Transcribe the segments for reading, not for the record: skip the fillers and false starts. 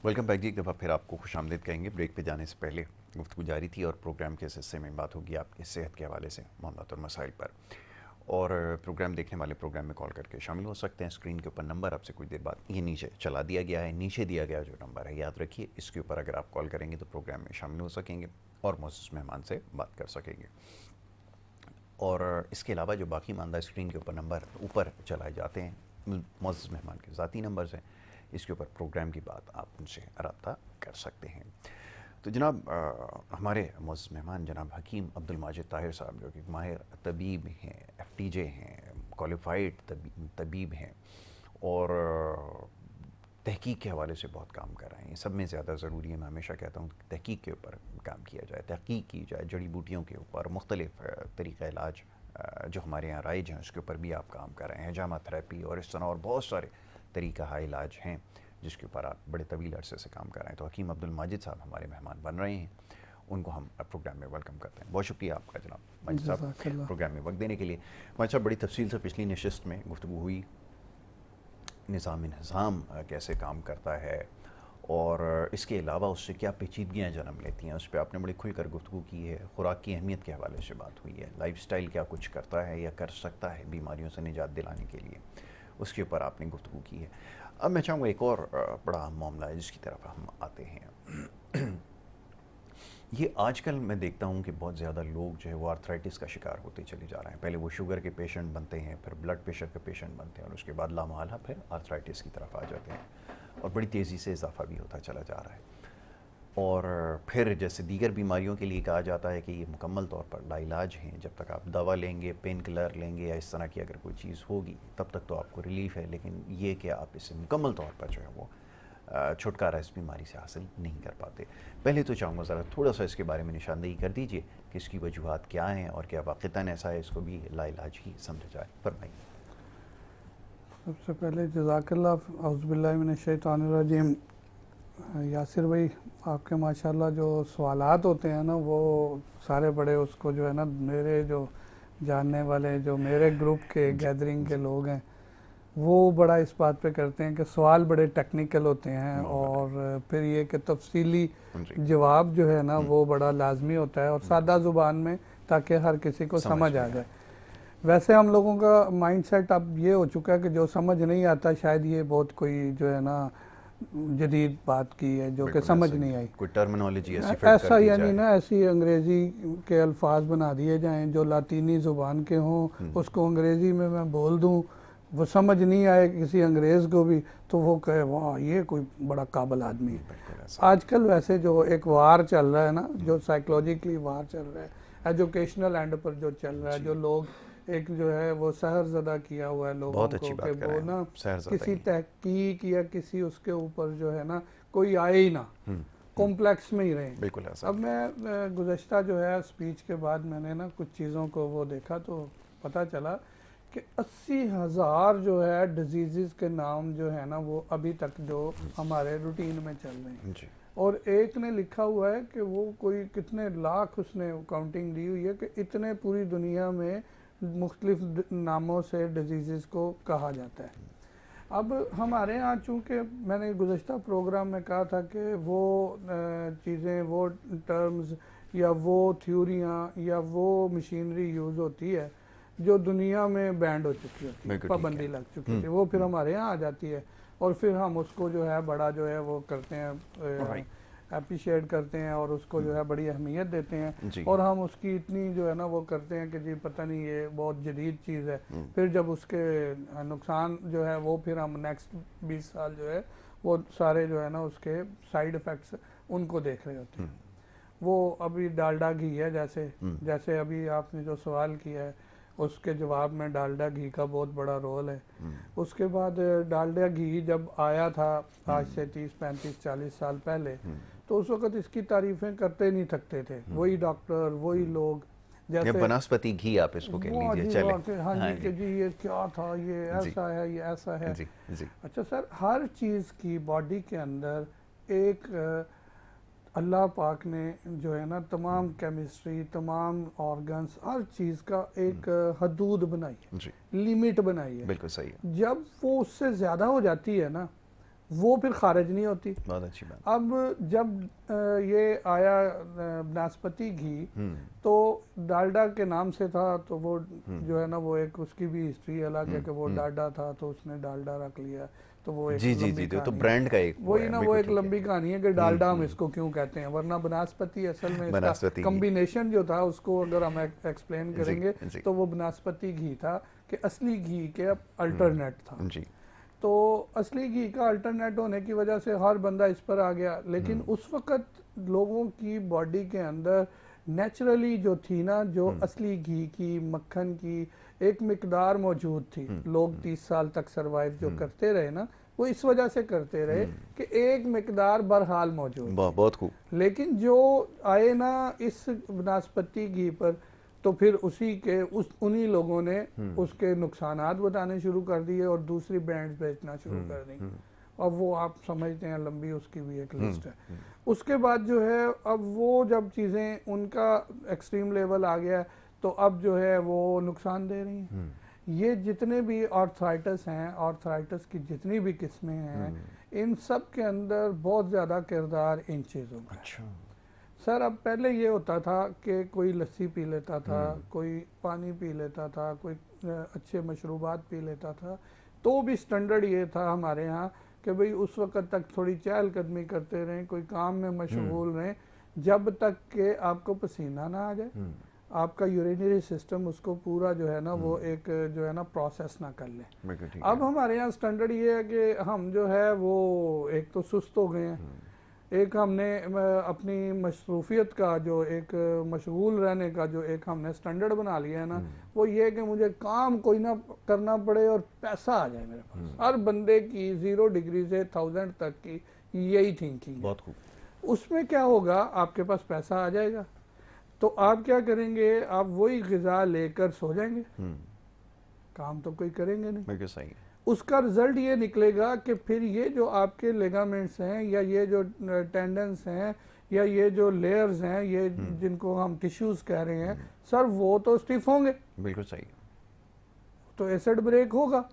Welcome back जी। एक दफ़ा फिर आपको खुशामदीद कहेंगे। ब्रेक पे जाने से पहले गुफ्तगू जारी थी और प्रोग्राम के इस हिस्से में बात होगी आपकी सेहत के हवाले से मामलात और मसाइल पर। और प्रोग्राम देखने वाले प्रोग्राम में कॉल करके शामिल हो सकते हैं। स्क्रीन के ऊपर नंबर आपसे कुछ देर बाद ये नीचे चला दिया गया है। नीचे दिया गया जो नंबर है याद रखिए, इसके ऊपर अगर आप कॉल करेंगे तो प्रोग्राम में शामिल हो सकेंगे और मौजूद मेहमान से बात कर सकेंगे। और इसके अलावा जो बाकी मानदा स्क्रीन के ऊपर नंबर ऊपर चलाए जाते हैं मौजूद मेहमान के ज़ाती नंबर से, इसके ऊपर प्रोग्राम की बात आप उनसे रब्ता कर सकते हैं। तो जनाब हमारे मौजूद मेहमान जनाब हकीम अब्दुल माजिद ताहिर साहब, जो कि माहिर तबीब हैं, FTJ हैं, क्वालिफाइड तबीब हैं और तहकीक के हवाले से बहुत काम कर रहे हैं। सब में ज़्यादा ज़रूरी है, मैं हमेशा कहता हूँ कि तहकीक के ऊपर काम किया जाए, तहकीक की जाए, जड़ी बूटियों के ऊपर मुख्तलिफ़ तरीक़ा इलाज जो हमारे यहाँ राइज हैं उसके ऊपर भी आप काम कर रहे हैं। जामा थेरेपी और इस तरह और बहुत सारे तरीक़ा इलाज हैं जिसके ऊपर आप बड़े तवील अरसे से काम कर रहे हैं। तो हकीम अब्दुल माजिद साहब हमारे मेहमान बन रहे हैं, उनको हम प्रोग्राम में वेलकम करते हैं। बहुत शुक्रिया आपका जनाब माजिद साहब प्रोग्राम में वक्त देने के लिए। माजिद साहब, बड़ी तफसील से पिछली नशिस्त में गुफ्तगू हुई, निज़ाम कैसे काम करता है और इसके अलावा उससे क्या पेचीदगियाँ जन्म लेती हैं, उस पर आपने बड़ी खुलकर गुफ्तगू की है। खुराक की अहमियत के हवाले से बात हुई है। लाइफस्टाइल क्या कुछ करता है या कर सकता है बीमारियों से निजात दिलाने के लिए, उसके ऊपर आपने गुफ्तगू की है। अब मैं चाहूँगा एक और बड़ा मामला है जिसकी तरफ हम आते हैं। ये आजकल मैं देखता हूँ कि बहुत ज़्यादा लोग जो है वो आर्थराइटिस का शिकार होते चले जा रहे हैं। पहले वो शुगर के पेशेंट बनते हैं, फिर ब्लड प्रेशर के पेशेंट बनते हैं और उसके बाद लामहला फिर आर्थराइटिस की तरफ आ जाते हैं और बड़ी तेज़ी से इजाफा भी होता चला जा रहा है। और फिर जैसे दीगर बीमारियों के लिए कहा जाता है कि ये मुकम्मल तौर पर लाइलाज हैं, जब तक आप दवा लेंगे, पेन किलर लेंगे या इस तरह की अगर कोई चीज़ होगी तब तक तो आपको रिलीफ है, लेकिन ये कि आप इससे मुकम्मल तौर पर जो है वो छुटकारा इस बीमारी से हासिल नहीं कर पाते। पहले तो चाहूँगा ज़रा थोड़ा सा इसके बारे में निशानदेही कर दीजिए कि इसकी वजूहात क्या हैं और क्या वाक़तन ऐसा है इसको भी लाइलाज ही समझा जाए। फरमाइए। सबसे पहले जज़ाकल्लाह औज़ुबिल्लाहि मिनश्शैतानिर्रजीम। यासिर भाई, आपके माशाल्लाह जो सवालात होते हैं ना वो सारे बड़े, उसको जो है ना मेरे जो जानने वाले जो मेरे ग्रुप के जी गैदरिंग के जी। लोग हैं वो बड़ा इस बात पे करते हैं कि सवाल बड़े टेक्निकल होते हैं मोहब्बत है। और फिर ये कि तफसीली जी। जवाब जो है ना वो बड़ा लाजमी होता है और सादा बिल्कुल। ज़ुबान में, ताकि हर किसी को समझ समझ आ में जाए। आए। वैसे हम लोगों का माइंडसेट अब ये हो चुका है कि जो समझ नहीं आता शायद ये बहुत कोई जो है ना जदीद बात की है जो कि बिल्कुल समझ ऐसा ही नहीं है, आई। कोई टर्मिनोलॉजी ऐसी फिट कर ऐसा दी यानी जाए। ना ऐसी अंग्रेज़ी के अल्फाज बना दिए जाएं जो लातीनी ज़ुबान के हों, उसको अंग्रेज़ी में मैं बोल दूं, वो समझ नहीं आए किसी अंग्रेज़ को भी, तो वो कहे वाह ये कोई बड़ा काबिल आदमी है। बिल्कुल ऐसा ही आजकल वैसे जो एक वार चल रहा है ना, जो साइकोलॉजिकली वार चल रहा है, एजुकेशनल एंड पर जो चल रहा है, जी। जो लोग एक जो है वो सहरज़दा किया हुआ है लोगों बहुत अच्छी को कि बात कर रहे वो हैं ना आप, सहर ज़्यादा किसी ही। तहकीक या किसी उसके ऊपर जो है ना कोई आए ही ना, कॉम्प्लेक्स में ही रहें। बिल्कुल ऐसा अब ही। मैं गुज़श्ता जो है स्पीच के बाद मैंने ना कुछ चीज़ों को वो देखा तो पता चला कि 80,000 जो है डिजीज़ के नाम जो है ना वो अभी तक जो हमारे रूटीन में चल रहे हैं। जी। और एक ने लिखा हुआ है कि वो कोई कितने लाख उसने काउंटिंग दी हुई है कि इतने पूरी दुनिया में मुख्तलिफ नामों से डिजीज़ को कहा जाता है। अब हमारे यहाँ चूँकि मैंने गुज़श्ता प्रोग्राम में कहा था कि वो चीज़ें, वो टर्म्स या वो थ्योरियाँ या वो मशीनरी यूज़ होती है जो दुनिया में बैंड हो चुकी होती है, बिल्कुल ठीक है। पाबंदी लग चुकी होती है, वो फिर हम्म। हमारे यहाँ आ जाती है और फिर हम उसको जो है बड़ा जो है वो करते हैं, राइट। अप्रिशिएट करते हैं और उसको जो है बड़ी अहमियत देते हैं जी। और हम उसकी इतनी जो है ना वो करते हैं कि जी पता नहीं ये बहुत जदीद चीज़ है। फिर जब उसके नुकसान जो है वो फिर हम नेक्स्ट 20 साल जो है वो सारे जो है ना उसके साइड इफ़ेक्ट्स उनको देख रहे होते हैं। वो अभी डालडा घी है, जैसे जैसे अभी आपने जो सवाल किया है उसके जवाब में डालडा घी का बहुत बड़ा रोल है। उसके बाद डालडा घी जब आया था आज से 30 35 40 साल पहले, तो उस वक़्त इसकी तारीफ़ें करते नहीं थकते थे, वही डॉक्टर वही लोग, या जैसे बनस्पति घी आप इसको कह वाह लीजिए जी चले। वाह कि हाँ हाँ जी जी। कि जी ये क्या था, ये जी ऐसा है, ये ऐसा है। जी जी। अच्छा सर, हर चीज़ की बॉडी के अंदर एक अल्लाह पाक ने जो है ना तमाम केमिस्ट्री, तमाम ऑर्गन्स, हर चीज़ का एक हदूद बनाई जी। है, लिमिट बनाई है। बिल्कुल सही है। जब वो उससे ज़्यादा हो जाती है ना, वो फिर खारिज नहीं होती। बहुत अच्छी बात। अब जब ये आया नाशपाती घी, तो डालडा के नाम से था, तो वो जो है ना वो एक उसकी भी हिस्ट्री अलग है कि वो डालडा था तो उसने डालडा रख लिया, तो वो एक जी जी लंबी जी, तो कहानी है। ब्रांड का एक वो वही है, ना, वो बिल्कुल एक ठीक है। लंबी कहानी है कि डालडा हम इसको क्यों कहते हैं, वरना बनास्पति असल में इसका बनास्पति घी। कॉम्बिनेशन जो था उसको अगर हम एक्सप्लेन जी करेंगे जी तो वो बनास्पति घी था कि असली घी के अल्टरनेट था। जी तो असली घी का अल्टरनेट होने की वजह से हर बंदा इस पर आ गया, लेकिन उस वक्त लोगों की बॉडी के अंदर नेचुरली जो थी ना, जो असली घी की, मक्खन की एक मिकदार मौजूद थी। लोग 30 साल तक सरवाइव जो करते रहे ना, वो इस वजह से करते रहे कि एक मिकदार बहरहाल मौजूद थी। बहुत खूब। लेकिन जो आए ना इस नाशपाती घी पर, तो फिर उसी के उन्हीं लोगों ने उसके नुकसानात बताने शुरू कर दिए और दूसरी ब्रांड्स बेचना शुरू कर दी। और वो आप समझते हैं लंबी उसकी भी एक लिस्ट है। उसके बाद जो है अब वो जब चीज़ें उनका एक्सट्रीम लेवल आ गया, तो अब जो है वो नुकसान दे रही हैं। ये जितने भी आर्थराइटिस हैं, आर्थराइटिस की जितनी भी किस्में हैं, इन सब के अंदर बहुत ज़्यादा किरदार इन चीज़ों का। अच्छा सर, अब पहले ये होता था कि कोई लस्सी पी लेता था, कोई पानी पी लेता था, कोई अच्छे मशरूबात पी लेता था, तो भी स्टैंडर्ड ये था हमारे यहाँ कि भाई उस वक्त तक थोड़ी चहलकदमी करते रहें, कोई काम में मशगूल रहें, जब तक कि आपको पसीना ना आ जाए, आपका यूरिनरी सिस्टम उसको पूरा जो है ना वो एक जो है ना प्रोसेस ना कर ले। अब हमारे यहाँ स्टैंडर्ड ये है कि हम जो है वो एक तो सुस्त हो गए हैं, एक हमने अपनी मसरूफियत का जो एक मशगूल रहने का जो एक हमने स्टैंडर्ड बना लिया है ना, वो ये कि मुझे काम कोई ना करना पड़े और पैसा आ जाए मेरे पास। हर बंदे की 0 डिग्री से 1000 तक की यही थिंकिंग है। बहुत खूब। उसमें क्या होगा, आपके पास पैसा आ जाएगा तो आप क्या करेंगे, आप वही ग़िज़ा लेकर सो जाएंगे, काम तो कोई करेंगे नहीं। बिल्कुल सही है। उसका रिजल्ट ये निकलेगा कि फिर ये जो आपके लिगामेंट्स हैं, या ये जो टेंडन्स हैं, या ये जो लेयर्स हैं, ये जिनको हम टिश्यूज कह रहे हैं, सर वो तो स्टिफ होंगे। बिल्कुल सही है। तो एसिड ब्रेक होगा।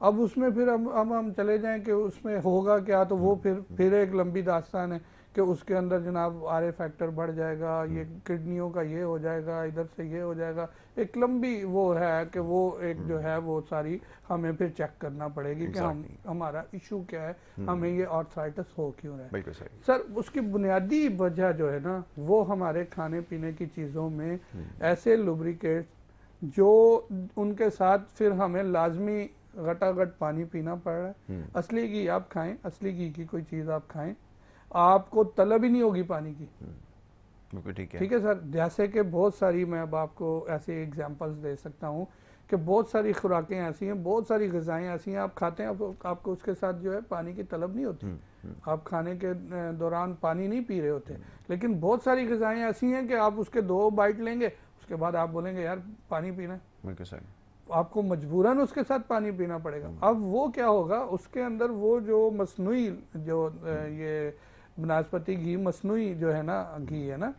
अब उसमें फिर हम चले जाएं कि उसमें होगा क्या, तो वो फिर एक लंबी दास्तान है कि उसके अंदर जनाब आरए फैक्टर बढ़ जाएगा, ये किडनियों का ये हो जाएगा, इधर से ये हो जाएगा, एक लंबी वो है कि वो एक जो है वो सारी हमें फिर चेक करना पड़ेगी कि हमारा इशू क्या है, हमें ये आर्थराइटिस हो क्यों रहा है। बिल्कुल सही। सर, उसकी बुनियादी वजह जो है ना, वो हमारे खाने पीने की चीज़ों में ऐसे लुब्रिकेट्स जो उनके साथ फिर हमें लाजमी घटाघट पानी पीना पड़ रहा है। असली घी आप खाएं, असली घी की कोई चीज़ आप खाएं, आपको तलब ही नहीं होगी पानी की। ठीक है सर। जैसे कि बहुत सारी, मैं अब आपको ऐसे एग्जांपल्स दे सकता हूँ कि बहुत सारी खुराकें ऐसी हैं, बहुत सारी ग़िज़ाएँ ऐसी हैं, आप खाते हैं आपको उसके साथ जो है पानी की तलब नहीं होती, आप खाने के दौरान पानी नहीं पी रहे होते। लेकिन बहुत सारी ग़िज़ाएँ ऐसी हैं कि आप उसके 2 बाइट लेंगे, उसके बाद आप बोलेंगे यार पानी पीना है, आपको मजबूरन उसके साथ पानी पीना पड़ेगा। अब वो क्या होगा, उसके अंदर वो जो मसनूई जो ये बनास्पति घी मसनूई जो है ना घी है ना,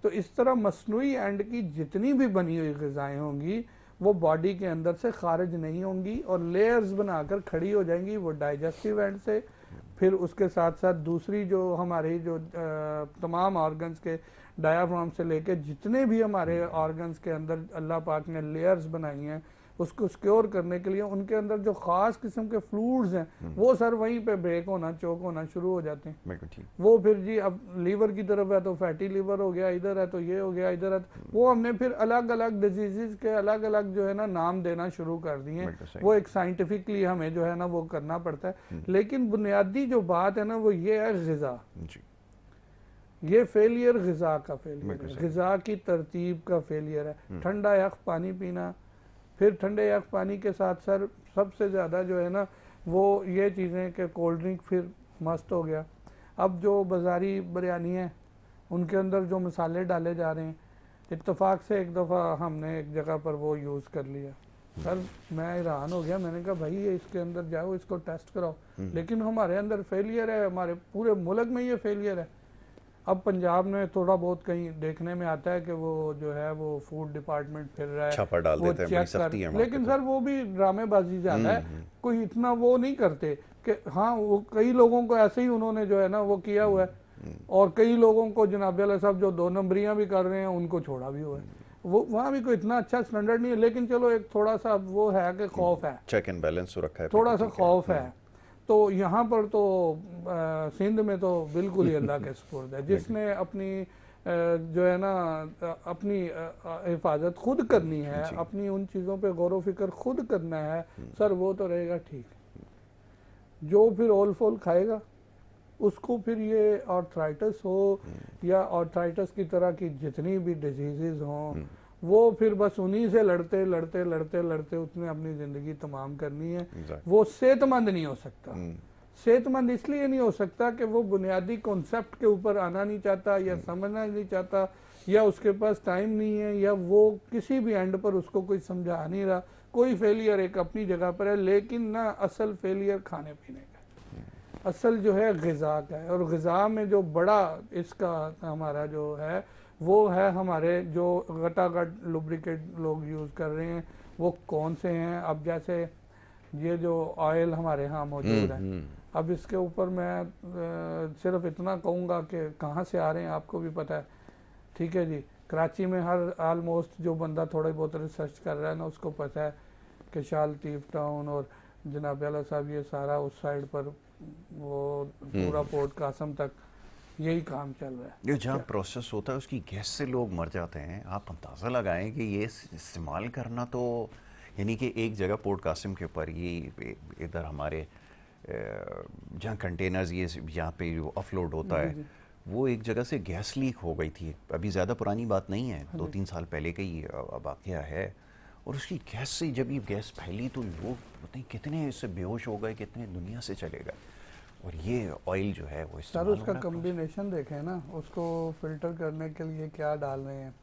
तो इस तरह मसनूई एंड की जितनी भी बनी हुई ग़िज़ाएँ होंगी वो बॉडी के अंदर से खारिज नहीं होंगी और लेयर्स बनाकर खड़ी हो जाएंगी, वो डाइजेस्टिव एंड से, फिर उसके साथ साथ दूसरी जो हमारी जो तमाम ऑर्गन्स के डायाफ्राम से लेके जितने भी हमारे ऑर्गन्स के अंदर अल्लाह पाक ने लेयर्स बनाई हैं उसको सिक्योर करने के लिए, उनके अंदर जो ख़ास किस्म के फ्लूइड्स हैं वो सर वहीं पे ब्रेक होना, चोक होना शुरू हो जाते हैं। बिल्कुल ठीक। वो फिर जी अब लीवर की तरफ है तो फैटी लीवर हो गया, इधर है तो ये हो गया, इधर है तो वो, हमने फिर अलग अलग डिजीज़ के अलग अलग जो है ना नाम देना शुरू कर दिए। वो एक साइंटिफिकली हमें जो है ना वो करना पड़ता है। लेकिन बुनियादी जो बात है ना वो ये है ग़िज़ा, ये फेलियर ग़िज़ा का फेलियर है, ग़िज़ा की तरतीब का फेलियर है। ठंडा यख पानी पीना, फिर ठंडे यख पानी के साथ सर सबसे ज़्यादा जो है ना वो ये चीज़ें कि कोल्ड ड्रिंक फिर मस्त हो गया। अब जो बाज़ारी बिरयानी है उनके अंदर जो मसाले डाले जा रहे हैं, इत्तेफाक से एक दफ़ा हमने एक जगह पर वो यूज़ कर लिया, सर मैं हैरान हो गया। मैंने कहा भाई ये इसके अंदर जाओ, इसको टेस्ट कराओ, लेकिन हमारे अंदर फेलियर है, हमारे पूरे मुल्क में ये फेलियर है। अब पंजाब में थोड़ा बहुत कहीं देखने में आता है कि वो जो है वो फूड डिपार्टमेंट फिर रहा है, छापा डाल वो देते हैं, बड़ी चेक कर, सख्ती है वहाँ पे लेकिन तो। सर वो भी ड्रामेबाजी ज़्यादा है, कोई इतना वो नहीं करते कि हाँ, वो कई लोगों को ऐसे ही उन्होंने जो है ना वो किया हुआ है, और कई लोगों को जनाब वाला साहब जो 2 नंबरियां भी कर रहे हैं उनको छोड़ा भी हुआ है। वो वहाँ भी कोई इतना अच्छा स्टैंडर्ड नहीं है, लेकिन चलो एक थोड़ा सा वो है कि खौफ है, चेक एंड बैलेंस तो रखा है फिर थोड़ा तो सा ठीक है। खौफ है। तो यहाँ पर तो सिंध में तो बिल्कुल ही अल्लाह के सुपुर्द है, जिसने अपनी जो है ना अपनी हिफाजत खुद करनी है, जी। अपनी उन चीज़ों पे गौर व फिक्र खुद करना है, सर वो तो रहेगा ठीक। जो फिर ओल फोल खाएगा उसको फिर ये आर्थराइटिस हो या आर्थराइटिस की तरह की जितनी भी डिजीजेज हों, वो फिर बस उन्हीं से लड़ते लड़ते लड़ते लड़ते उसने अपनी ज़िंदगी तमाम करनी है। वो सेहतमंद नहीं हो सकता। सेहतमंद इसलिए नहीं हो सकता कि वो बुनियादी कॉन्सेप्ट के ऊपर आना नहीं चाहता, या समझना नहीं चाहता, या उसके पास टाइम नहीं है, या वो किसी भी एंड पर उसको कोई समझा नहीं रहा। कोई फेलियर एक अपनी जगह पर है, लेकिन ना असल फेलियर खाने पीने का, असल जो है ग़िज़ा का है। और ग़िज़ा में जो बड़ा इसका हमारा जो है वो है हमारे जो गटागट लुब्रिकेट लोग यूज़ कर रहे हैं वो कौन से हैं। अब जैसे ये जो ऑयल हमारे यहाँ मौजूद है, अब इसके ऊपर मैं सिर्फ इतना कहूँगा कि कहाँ से आ रहे हैं आपको भी पता है, ठीक है जी। कराची में हर आलमोस्ट जो बंदा थोड़ा बहुत रिसर्च कर रहा है ना उसको पता है कि शाल टीफ टाउन और जनाब आला साहब ये सारा उस साइड पर वो पूरा पोर्ट कासम तक यही काम चल रहा है। ये जहाँ प्रोसेस होता है उसकी गैस से लोग मर जाते हैं। आप अंदाज़ा लगाएं कि ये इस्तेमाल करना तो, यानी कि एक जगह पोर्ट कासिम के ऊपर ये इधर हमारे जहाँ कंटेनर्स ये यहाँ पे जो ऑफलोड होता है, वो एक जगह से गैस लीक हो गई थी। अभी ज़्यादा पुरानी बात नहीं है, 2-3 साल पहले का ही वाक़या है। और उसकी गैस से जब ये गैस फैली तो लोग पता नहीं कितने इससे बेहोश हो गए, कितने दुनिया से चले गए। और ये ऑयल जो है वो सर उसका कम्बिनेशन देखें ना, उसको फिल्टर करने के लिए क्या डाल रहे हैं,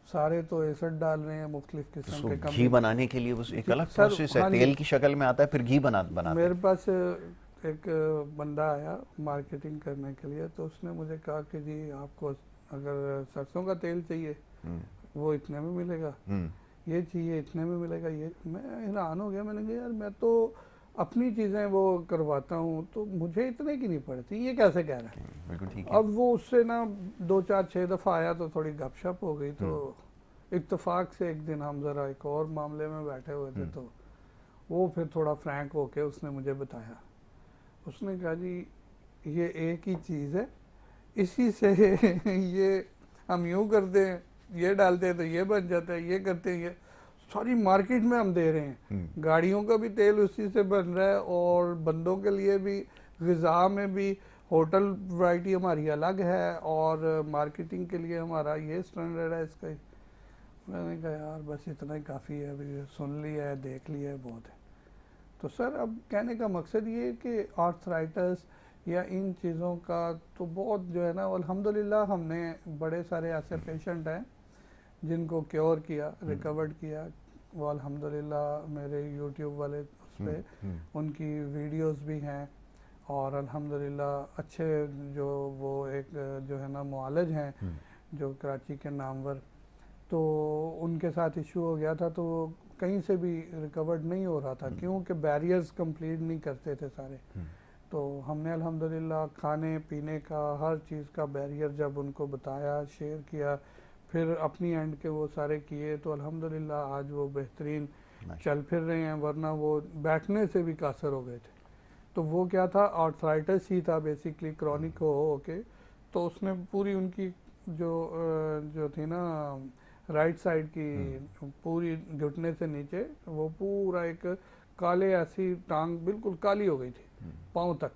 सारे तो एसिड डाल रहे हैं मुख्तलिफ किस्म के। घी बनाने के लिए बस एक अलग प्रोसेस है, तेल की शक्ल में आता है, फिर घी बनाते मेरे पास एक बंदा आया मार्केटिंग करने के लिए, तो उसने मुझे कहा कि जी आपको अगर सरसों का तेल चाहिए वो इतने में मिलेगा, ये चाहिए इतने में मिलेगा। ये मैं हैरान हो गया, मैंने कहा यार मैं तो अपनी चीज़ें वो करवाता हूँ तो मुझे इतने की नहीं पड़ती, ये कैसे कह रहा है। बिल्कुल ठीक है। अब वो उससे ना 2-4-6 दफ़ा आया तो थोड़ी गपशप हो गई, तो इत्तेफाक से एक दिन हम ज़रा एक और मामले में बैठे हुए थे, तो वो फिर थोड़ा फ्रैंक होके उसने मुझे बताया। उसने कहा जी ये एक ही चीज़ है, इसी से ये हम यूँ करते हैं, ये डालते हैं तो ये बन जाता है, ये करते हैं, ये सारी मार्केट में हम दे रहे हैं। गाड़ियों का भी तेल उसी से बन रहा है, और बंदों के लिए भी, ग़िज़ा में भी होटल वैरायटी हमारी अलग है, और मार्केटिंग के लिए हमारा ये स्टैंडर्ड है इसका। मैंने कहा यार बस इतना ही काफ़ी है, अभी सुन लिया है, देख लिया है, बहुत है। तो सर अब कहने का मकसद ये है कि आर्थराइटिस या इन चीज़ों का तो बहुत जो है ना, अल्हम्दुलिल्लाह हमने बड़े सारे ऐसे पेशेंट हैं जिनको क्योर किया, रिकवर्ड किया। वो अल्हम्दुलिल्लाह मेरे यूट्यूब वाले उस पर उनकी वीडियोस भी हैं, और अल्हम्दुलिल्लाह अच्छे जो वो एक जो है ना मुआलिज हैं जो कराची के नामवर, तो उनके साथ इशू हो गया था, तो कहीं से भी रिकवर्ड नहीं हो रहा था, क्योंकि बैरियर्स कंप्लीट नहीं करते थे सारे। तो हमने अल्हम्दुलिल्लाह खाने पीने का हर चीज़ का बैरियर जब उनको बताया, शेयर किया, फिर अपनी एंड के वो सारे किए, तो अल्हम्दुलिल्लाह आज वो बेहतरीन चल फिर रहे हैं, वरना वो बैठने से भी कासर हो गए थे। तो वो क्या था, आर्थराइटिस ही था बेसिकली, क्रॉनिक हो के। तो उसने पूरी उनकी जो थी ना राइट साइड की पूरी घुटने से नीचे वो पूरा एक काले ऐसी टांग बिल्कुल काली हो गई थी पाँव तक।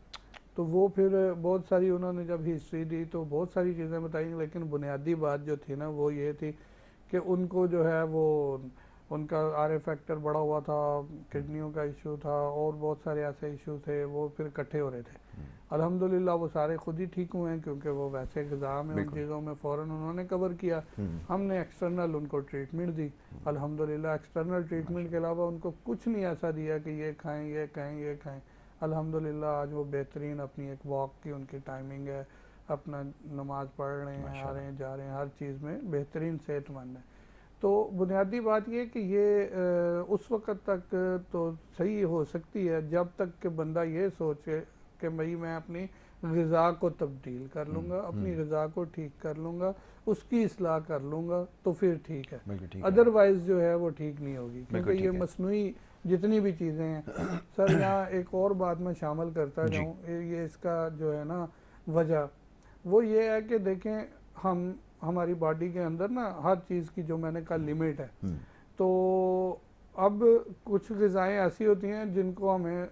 तो वो फिर बहुत सारी उन्होंने जब हिस्ट्री दी तो बहुत सारी चीज़ें बताई, लेकिन बुनियादी बात जो थी ना वो ये थी कि उनको जो है वो उनका आर फैक्टर बढ़ा हुआ था, किडनियों का इशू था, और बहुत सारे ऐसे इशू थे, वो फिर इकट्ठे हो रहे थे। अल्हम्दुलिल्लाह वो सारे खुद ही ठीक हुए हैं, क्योंकि वो वैसे ग़िज़ा में उन चीज़ों में फ़ौरन उन्होंने कवर किया। हमने एक्सटर्नल उनको ट्रीटमेंट दी, अल्हम्दुलिल्लाह एक्सटर्नल ट्रीटमेंट के अलावा उनको कुछ नहीं ऐसा दिया कि ये खाएं ये खाएं ये खाएं। अल्हम्दुलिल्लाह आज वो बेहतरीन अपनी एक वॉक की उनकी टाइमिंग है, अपना नमाज पढ़ रहे हैं, आ माशाल्लाह। रहे हैं, जा रहे हैं, हर चीज़ में बेहतरीन सेहतमंद है। तो बुनियादी बात ये कि ये उस वक़्त तक तो सही हो सकती है जब तक कि बंदा ये सोचे कि भाई मैं अपनी ग़िज़ा को तब्दील कर लूँगा, अपनी ग़िज़ा को ठीक कर लूँगा, उसकी इस्लाह कर लूँगा, तो फिर ठीक है। बिल्कुल ठीक है। अदरवाइज़ जो है वो ठीक नहीं होगी, क्योंकि बिल्कुल ये ठीक है। मसनूई जितनी भी चीज़ें हैं। सर यहाँ एक और बात मैं शामिल करता जी। जाऊँ, ये इसका जो है ना वजह वो ये है कि देखें हम हमारी बॉडी के अंदर ना हर चीज़ की जो मैंने कहा लिमिट है। तो अब कुछ ग़िज़ाएँ ऐसी होती हैं जिनको हमें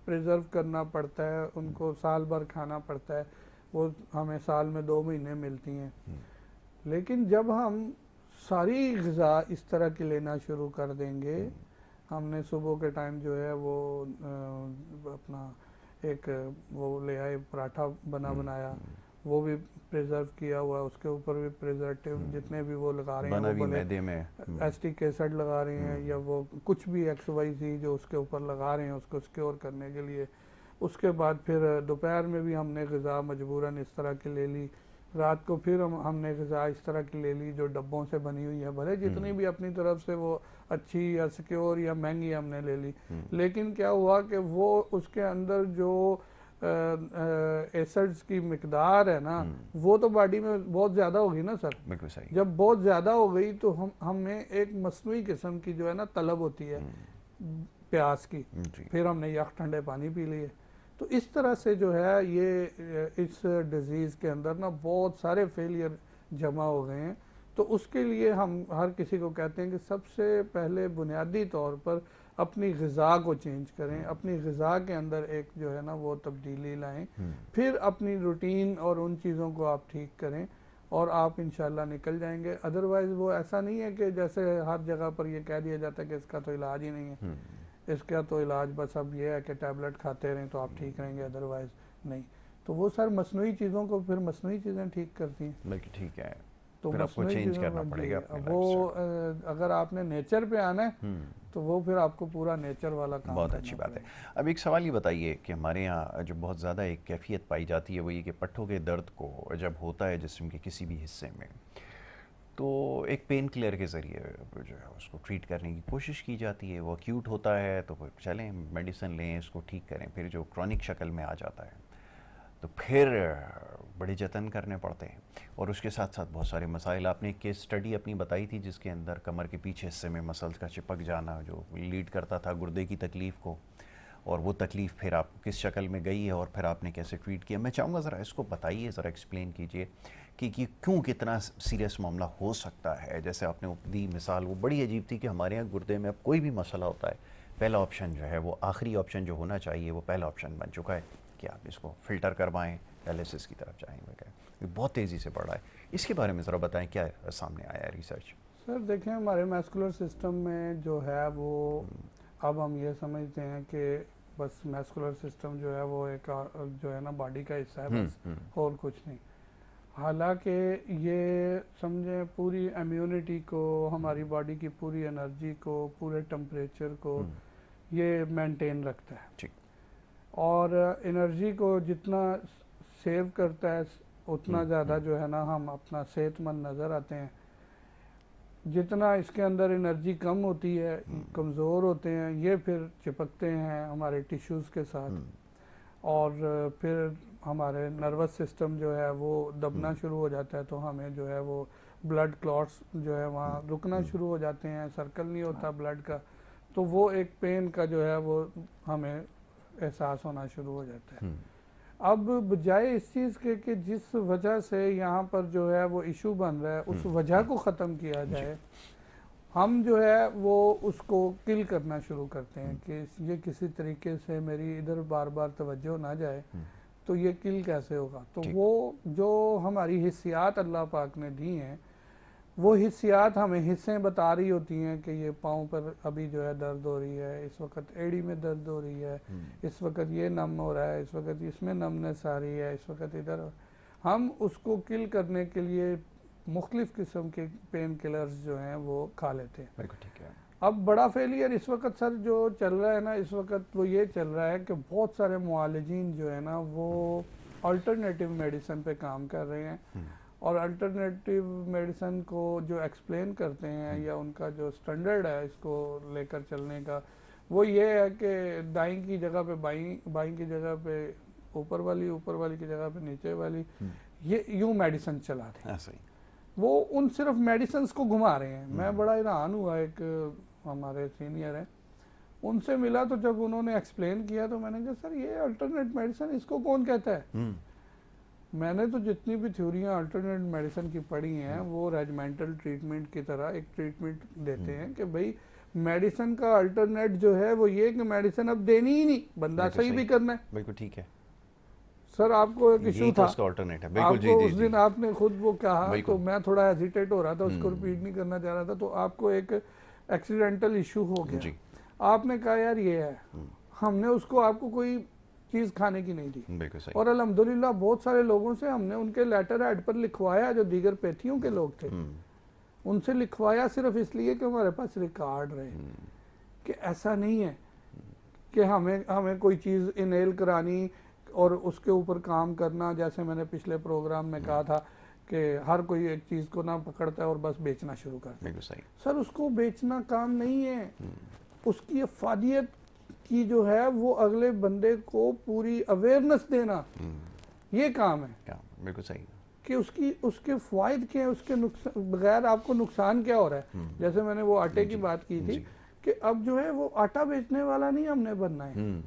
प्रिजर्व करना पड़ता है, उनको साल भर खाना पड़ता है, वो हमें साल में 2 महीने मिलती हैं। लेकिन जब हम सारी ग़िज़ा इस तरह की लेना शुरू कर देंगे, हमने सुबह के टाइम जो है वो अपना एक वो ले आए पराठा बनाया, वो भी प्रिजर्व किया हुआ, उसके ऊपर भी प्रिजर्वेटिव जितने भी वो लगा रहे हैं, वो भले मैदे में एसिटिक एसिड लगा रहे हैं या वो कुछ भी XYZ जो उसके ऊपर लगा रहे हैं उसको सिक्योर करने के लिए। उसके बाद फिर दोपहर में भी हमने ग़िज़ा मजबूरन इस तरह की ले ली, रात को फिर हमने ग़िज़ा इस तरह की ले ली जो डब्बों से बनी हुई है, भले जितनी भी अपनी तरफ से वो अच्छी या सिक्योर या महंगी हमने ले ली, लेकिन क्या हुआ कि वो उसके अंदर जो एसिड्स की मिकदार है ना वो तो बॉडी में बहुत ज़्यादा होगी ना सर। बिल्कुल सही। जब बहुत ज़्यादा हो गई तो हमें एक मस्नूई किस्म की जो है ना तलब होती है प्यास की, फिर हमने यख ठंडे पानी पी लिए। तो इस तरह से जो है ये इस डिज़ीज़ के अंदर ना बहुत सारे फेलियर जमा हो गए हैं। तो उसके लिए हम हर किसी को कहते हैं कि सबसे पहले बुनियादी तौर पर अपनी ग़िज़ा को चेंज करें, अपनी ग़िज़ा के अंदर एक जो है ना वो तब्दीली लाएं, फिर अपनी रूटीन और उन चीज़ों को आप ठीक करें और आप इंशाल्लाह निकल जाएंगे। अदरवाइज़ वो ऐसा नहीं है कि जैसे हर जगह पर ये कह दिया जाता है कि इसका तो इलाज ही नहीं है, इसका तो इलाज बस अब ये है कि टैबलेट खाते रहें तो आप ठीक रहेंगे, अदरवाइज़ नहीं। तो वो सर मसनूई चीज़ों को फिर मसनूई चीज़ें ठीक करती हैं। बिल्कुल ठीक है। तो फिर आपको चेंज करना पड़ेगा अपनी वो अगर आपने नेचर पे आना है तो वो फिर आपको पूरा नेचर वाला काम बहुत अच्छी बात है। अब एक सवाल ये बताइए कि हमारे यहाँ जो बहुत ज़्यादा एक कैफियत पाई जाती है वो ये कि पट्ठों के दर्द को जब होता है जिस्म के किसी भी हिस्से में तो एक पेन किलर के ज़रिए जो है उसको ट्रीट करने की कोशिश की जाती है। वो एक्यूट होता है तो फिर चलें मेडिसिन लें, इसको ठीक करें। फिर जो क्रॉनिक शक्ल में आ जाता है तो फिर बड़े जतन करने पड़ते हैं और उसके साथ साथ बहुत सारे मसाइल। आपने एक केस स्टडी अपनी बताई थी जिसके अंदर कमर के पीछे हिस्से में मसल्स का चिपक जाना जो लीड करता था गुर्दे की तकलीफ़ को, और वो तकलीफ़ फिर आपको किस शक्ल में गई है और फिर आपने कैसे ट्रीट किया। मैं चाहूँगा ज़रा इसको बताइए, ज़रा एक्सप्लेन कीजिए कि क्यों कितना सीरियस मामला हो सकता है। जैसे आपने दी मिसाल वो बड़ी अजीब थी कि हमारे यहाँ गुर्दे में अब कोई भी मसला होता है पहला ऑप्शन जो है वो आखिरी ऑप्शन जो होना चाहिए वो पहला ऑप्शन बन चुका है कि आप इसको फ़िल्टर करवाएं, डायलिसिस की तरफ जाएंगे। ये बहुत तेज़ी से बढ़ रहा है, इसके बारे में ज़रा बताएं क्या सामने आया है रिसर्च। सर देखें हमारे मैस्कुलर सिस्टम में जो है वो अब हम ये समझते हैं कि बस मैस्कुलर सिस्टम जो है वो एक जो है ना बॉडी का हिस्सा है बस, और कुछ नहीं। हालांकि ये समझें पूरी इम्यूनिटी को, हमारी बॉडी की पूरी एनर्जी को, पूरे टेम्परेचर को ये मेंटेन रखता है। ठीक। और एनर्जी को जितना सेव करता है उतना ज़्यादा जो है ना हम अपना सेहतमंद नज़र आते हैं। जितना इसके अंदर एनर्जी कम होती है, कमज़ोर होते हैं, ये फिर चिपकते हैं हमारे टिश्यूज़ के साथ और फिर हमारे नर्वस सिस्टम जो है वो दबना शुरू हो जाता है, तो हमें जो है वो ब्लड क्लॉट्स जो है वहाँ रुकना शुरू हो जाते हैं, सर्कल नहीं होता ब्लड का, तो वो एक पेन का जो है वो हमें एहसास होना शुरू हो जाता है। अब बजाय इस चीज़ के कि जिस वजह से यहाँ पर जो है वो इशू बन रहा है उस वजह को ख़त्म किया जाए, हम जो है वो उसको किल करना शुरू करते हैं कि ये किसी तरीके से मेरी इधर बार बार तवज्जो ना जाए, तो ये किल कैसे होगा। तो वो जो हमारी हिस्सियात अल्लाह पाक ने दी हैं वो हिस्सियात हमें हिस्से बता रही होती हैं कि ये पाँव पर अभी जो है दर्द हो रही है, इस वक्त एड़ी में दर्द हो रही है, इस वक्त ये नम हो रहा है, इस वक्त इसमें नमनेस आ रही है, इस वक्त इधर। हम उसको किल करने के लिए मुख्तलिफ़ किस्म के पेन किलर्स जो हैं वो खा लेते हैं। बिल्कुल ठीक है। अब बड़ा फेलियर इस वक्त सर जो चल रहा है ना, इस वक्त वो ये चल रहा है कि बहुत सारे मुआलिजीन जो है ना वो अल्टरनेटिव मेडिसिन पे काम कर रहे हैं और अल्टरनेटिव मेडिसिन को जो एक्सप्लेन करते हैं या उनका जो स्टैंडर्ड है इसको लेकर चलने का, वो ये है कि दाई की जगह पे बाई की जगह पे ऊपर वाली की जगह पे नीचे वाली, ये यूं मेडिसिन चला रहे हैं। वो उन सिर्फ मेडिसिन को घुमा रहे हैं। मैं बड़ा हैरान हुआ, एक हमारे सीनियर है, उनसे मिला तो जब उन्होंने एक्सप्लेन किया तो मैंने कहा सर ये अल्टरनेट मेडिसिन इसको कौन कहता है? मैंने तो जितनी भी थ्योरियां अल्टरनेट मेडिसिन की पढ़ी हैं वो रेजिमेंटल ट्रीटमेंट की तरह एक ट्रीटमेंट देते हैं कि भाई मेडिसिन का अल्टरनेट जो है वो ये कि मेडिसिन अब देनी ही नहीं, बंदा सही भी करना है। बिल्कुल ठीक है सर, आपको एक इशू था, अल्टरनेट है। बिल्कुल जी, उस दिन आपने खुद वो कहा तो मैं थोड़ा हेजिटेट हो रहा था, उसको रिपीट नहीं करना चाह रहा था। तो आपको एक एक्सीडेंटल इशू हो गया, आपने कहा यार ये है, हमने उसको आपको कोई चीज खाने की नहीं दी और अल्हम्दुलिल्लाह बहुत सारे लोगों से हमने उनके लेटर हेड पर लिखवाया जो दीगर पैथियों के लोग थे, उनसे लिखवाया सिर्फ इसलिए कि हमारे पास रिकॉर्ड रहे कि ऐसा नहीं है कि हमें कोई चीज इनहेल करानी और उसके ऊपर काम करना। जैसे मैंने पिछले प्रोग्राम में कहा था कि हर कोई एक चीज को ना पकड़ता है और बस बेचना शुरू करता है। सर, उसको बेचना काम नहीं है, उसकी अफादियत की जो है वो अगले बंदे को पूरी अवेयरनेस देना, ये काम है। बिल्कुल सही कि उसके फायदे क्या है, उसके बगैर आपको नुकसान क्या हो रहा है। जैसे मैंने वो आटे की बात की थी कि अब जो है वो आटा बेचने वाला नहीं हमने बनना है,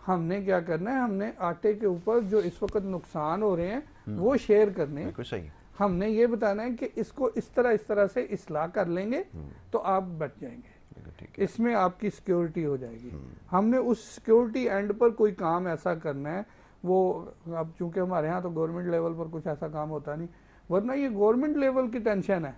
हमने क्या करना है, हमने आटे के ऊपर जो इस वक्त नुकसान हो रहे हैं वो शेयर करने हैं। हमने ये बताना है कि इसको इस तरह से इस्लाह कर लेंगे तो आप बच जाएंगे, इसमें आपकी सिक्योरिटी हो जाएगी। हमने उस सिक्योरिटी एंड पर कोई काम ऐसा करना है। वो अब चूंकि हमारे यहाँ तो गवर्नमेंट लेवल पर कुछ ऐसा काम होता नहीं, वरना ये गवर्नमेंट लेवल की टेंशन है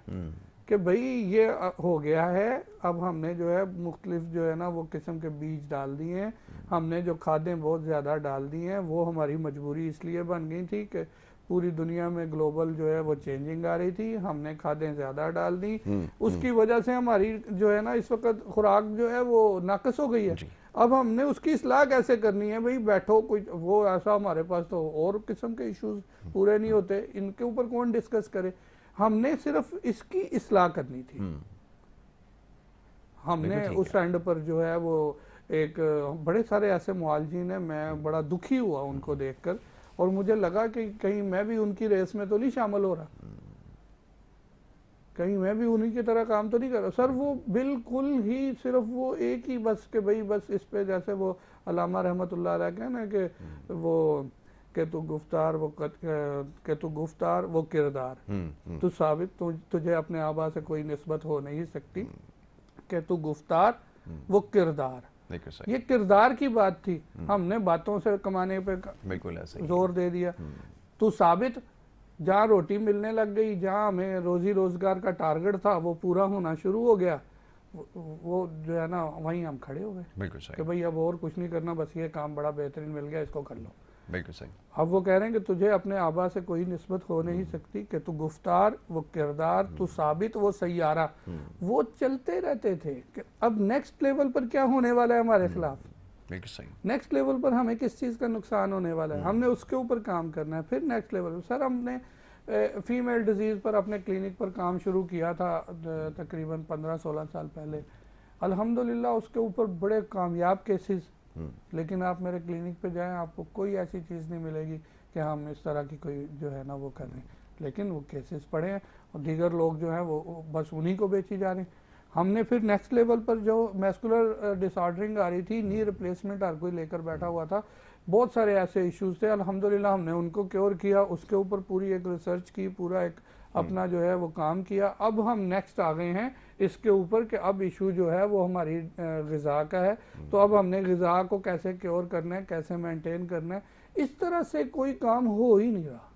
कि भाई ये हो गया है, अब हमने जो है मुख्तलिफ जो है ना वो किस्म के बीज डाल दिए हैं, हमने जो खादें बहुत ज़्यादा डाल दी हैं, वो हमारी मजबूरी इसलिए बन गई थी कि पूरी दुनिया में ग्लोबल जो है वो चेंजिंग आ रही थी, हमने खादें ज़्यादा डाल दी, उसकी वजह से हमारी जो है ना इस वक्त खुराक जो है वो नाकस हो गई है। अब हमने उसकी इस्लाह कैसे करनी है? भाई बैठो, कोई वो ऐसा हमारे पास तो और किस्म के इश्यूज पूरे नहीं होते, इनके ऊपर कौन डिस्कस करे? हमने सिर्फ इसकी इस्लाह करनी थी। हमने उस एंड पर जो है वो एक बड़े सारे ऐसे मुआलजीन हैं, मैं बड़ा दुखी हुआ उनको देखकर और मुझे लगा कि कहीं मैं भी उनकी रेस में तो नहीं शामिल हो रहा, कहीं मैं भी उन्हीं की तरह काम तो नहीं कर रहा। सर, वो बिल्कुल ही सिर्फ वो एक ही बस के भाई बस इस पे जैसे वो अल्लामा रहमतुल्लाह अलैह कहना है कि वो कि तू गुफ्तार वो किरदार, तू साबित तुझे अपने आबा से कोई निस्बत हो नहीं सकती, कि तू गुफ्तार वो किरदार। ये किरदार की बात थी, हमने बातों से कमाने पे बिल्कुल जोर दे दिया। तू साबित, जहाँ रोटी मिलने लग गई, जहाँ हमें रोजी रोजगार का टारगेट था वो पूरा होना शुरू हो गया, वो जो है ना वहीं हम खड़े हो गए कि भाई अब और कुछ नहीं करना, बस ये काम बड़ा बेहतरीन मिल गया, इसको कर लो। बिल्कुल सही। अब वो कह रहे हैं कि तुझे अपने आबा से कोई निस्बत हो नहीं सकती, कि तू गुफ्तार वो किरदार, तू साबित वो सैयारा, वो चलते रहते थे कि अब नेक्स्ट लेवल पर क्या होने वाला है हमारे खिलाफ, नेक्स्ट लेवल पर हमें किस चीज़ का नुकसान होने वाला है, हमने उसके ऊपर काम करना है। फिर नेक्स्ट लेवल सर, हमने फीमेल डिजीज़ पर अपने क्लिनिक पर काम शुरू किया था तकरीबन 15-16 साल पहले। अल्हम्दुलिल्लाह उसके ऊपर बड़े कामयाब केसेस, लेकिन आप मेरे क्लिनिक पे जाएं आपको कोई ऐसी चीज़ नहीं मिलेगी कि हम इस तरह की कोई जो है ना वो कर रहे हैं, लेकिन वो केसेस पड़े हैं और दीगर लोग जो हैं वो बस उन्हीं को बेची जा रहे हैं। हमने फिर नेक्स्ट लेवल पर जो मैस्कुलर डिसऑर्डरिंग आ रही थी, नी रिप्लेसमेंट हर कोई लेकर बैठा हुआ था, बहुत सारे ऐसे इश्यूज थे, अल्हम्दुलिल्लाह हमने उनको क्योर किया, उसके ऊपर पूरी एक रिसर्च की, पूरा एक अपना जो है वो काम किया। अब हम नेक्स्ट आ गए हैं इसके ऊपर कि अब इशू जो है वो हमारी ग़िज़ा का है, तो अब हमने ग़िज़ा को कैसे क्योर करना है, कैसे मेंटेन करना है। इस तरह से कोई काम हो ही नहीं रहा,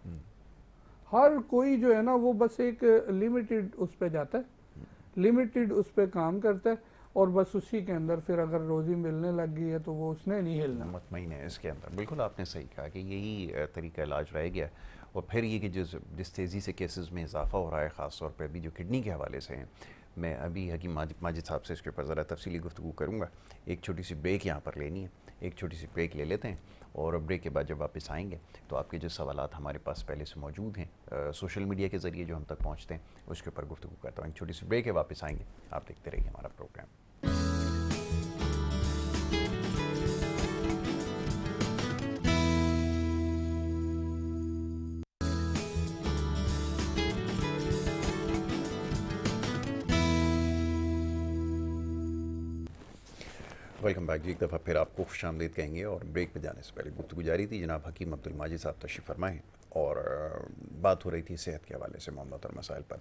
हर कोई जो है ना वो बस एक लिमिटेड उस पर जाता है, लिमिटेड उस पर काम करता है और बस उसी के अंदर फिर अगर रोज़ी मिलने लग गई है तो वो उसने नहीं हिलना, मुतमईन है इसके अंदर। बिल्कुल आपने सही कहा कि यही तरीका इलाज रह गया। और फिर ये कि जिस तेज़ी से केसेस में इजाफा हो रहा है, ख़ास तौर पर अभी जो किडनी के हवाले से हैं, मैं अभी हकीम माजिद साहब से इसके ऊपर ज़रा तफसीली गुफ्तगू करूँगा। एक छोटी सी ब्रेक यहाँ पर लेनी है, एक छोटी सी ब्रेक ले लेते हैं और ब्रेक के बाद जब वापस आएंगे तो आपके जो सवालात हमारे पास पहले से मौजूद हैं सोशल मीडिया के ज़रिए जो हम तक पहुँचते हैं उसके ऊपर गुफ्तगू करता हूँ। एक छोटी सी ब्रेक है, वापस आएंगे, आप देखते रहिए हमारा प्रोग्राम। वेलकम बैक जी, एक दफ़ा फिर आपको खुशामदीद कहेंगे और ब्रेक पे जाने से पहले गुफ्तगू जारी थी। जनाब हकीम अब्दुल माजिद साहब तशरीफ़ फरमाएँ और बात हो रही थी सेहत के हवाले से मामलात और मसाइल पर।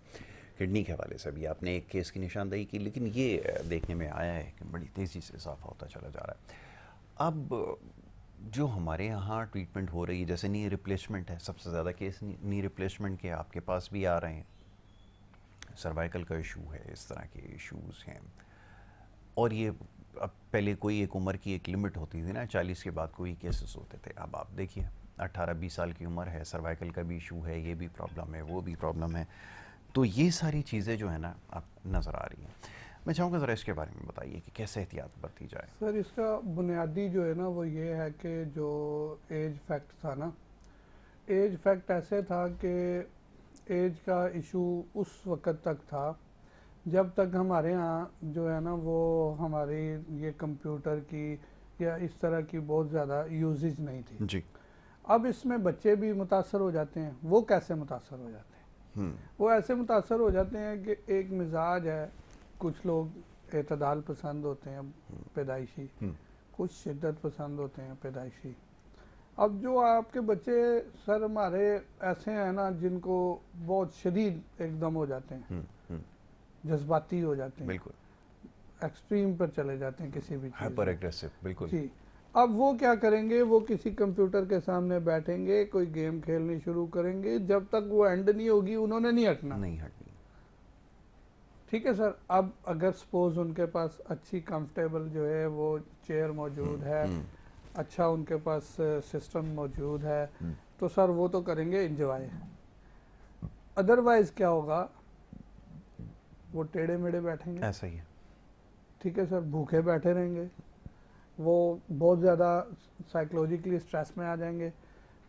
किडनी के हवाले से भी आपने एक केस की निशानदेही की, लेकिन ये देखने में आया है कि बड़ी तेज़ी से इजाफा होता चला जा रहा है। अब जो हमारे यहाँ ट्रीटमेंट हो रही है, जैसे नी रिप्लेसमेंट है, सबसे ज़्यादा केस नी रिप्लेसमेंट के आपके पास भी आ रहे हैं। सर्वाइकल का इशू है, इस तरह के इशूज़ हैं। और ये अब पहले कोई एक उम्र की एक लिमिट होती थी ना, 40 के बाद कोई केसेस होते थे। अब आप देखिए 18-20 साल की उम्र है, सर्वाइकल का भी इशू है, ये भी प्रॉब्लम है, वो भी प्रॉब्लम है। तो ये सारी चीज़ें जो है ना आप नज़र आ रही हैं। मैं चाहूँगा ज़रा इसके बारे में बताइए कि कैसे एहतियात बरती जाए। सर इसका बुनियादी जो है ना वो ये है कि जो एज फैक्ट था ना, एज फैक्ट ऐसे था कि एज का इशू उस वक़्त तक था जब तक हमारे यहाँ जो है ना वो हमारी ये कंप्यूटर की या इस तरह की बहुत ज़्यादा यूजेज नहीं थी जी। अब इसमें बच्चे भी मुतासर हो जाते हैं। वो कैसे मुतासर हो जाते हैं? वो ऐसे मुतासर हो जाते हैं कि एक मिजाज है, कुछ लोग एतदाल पसंद होते हैं पैदाइशी, कुछ शिद्दत पसंद होते हैं पैदाइशी। अब जो आपके बच्चे सर हमारे ऐसे हैं ना जिनको बहुत शदीद एकदम हो जाते हैं, जज्बाती हो जाते हैं, बिल्कुल एक्सट्रीम पर चले जाते हैं किसी भी चीज़, हाइपर एग्रेसिव, बिल्कुल जी। अब वो क्या करेंगे, वो किसी कंप्यूटर के सामने बैठेंगे, कोई गेम खेलनी शुरू करेंगे, जब तक वो एंड नहीं होगी उन्होंने नहीं हटना। ठीक है सर। अब अगर सपोज उनके पास अच्छी कंफर्टेबल जो है वो चेयर मौजूद है, अच्छा उनके पास सिस्टम मौजूद है, तो सर वो तो करेंगे एंजॉय। अदरवाइज क्या होगा, वो टेढ़े मेढ़े बैठेंगे। ऐसा ही है। ठीक है सर, भूखे बैठे रहेंगे, वो बहुत ज़्यादा साइकोलॉजिकली स्ट्रेस में आ जाएंगे।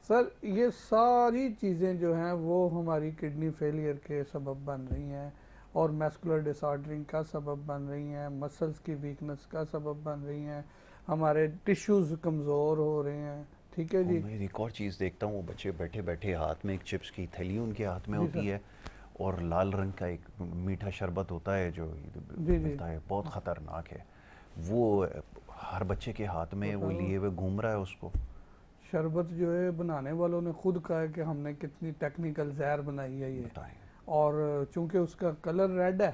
सर ये सारी चीज़ें जो हैं वो हमारी किडनी फेलियर के सबब बन रही हैं और मैस्कुलर डिसऑर्डरिंग का सबब बन रही हैं, मसल्स की वीकनेस का सबब बन रही हैं, हमारे टिश्यूज़ कमज़ोर हो रहे हैं। ठीक है जी। मैं एक और चीज़ देखता हूँ, वो बच्चे बैठे बैठे हाथ में एक चिप्स की थैली उनके हाथ में होती है और लाल रंग का एक मीठा शरबत होता है जो मिलता है, बहुत ख़तरनाक है वो। हर बच्चे के हाथ में वो लिए हुए घूम रहा है उसको। शरबत जो है बनाने वालों ने खुद कहा है कि हमने कितनी टेक्निकल जहर बनाई है ये, और चूंकि उसका कलर रेड है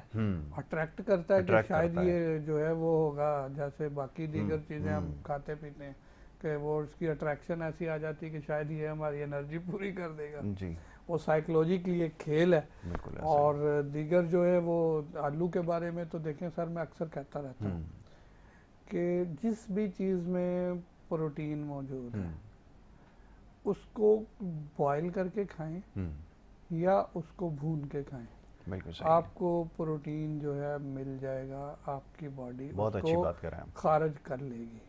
अट्रैक्ट करता है कि शायद ये जो है वो होगा, जैसे बाकी दीगर चीज़ें हम खाते पीते हैं कि वो उसकी अट्रैक्शन ऐसी आ जाती है कि शायद ये हमारी एनर्जी पूरी कर देगा जी। वो साइकोलॉजिकली एक खेल है। और दीगर जो है वो आलू के बारे में तो देखें सर, मैं अक्सर कहता रहता हूँ कि जिस भी चीज़ में प्रोटीन मौजूद है उसको बॉईल करके खाएं या उसको भून के खाएं, आपको प्रोटीन जो है मिल जाएगा, आपकी बॉडी बहुत अच्छी बात कर रहे हैं, खारिज कर लेगी।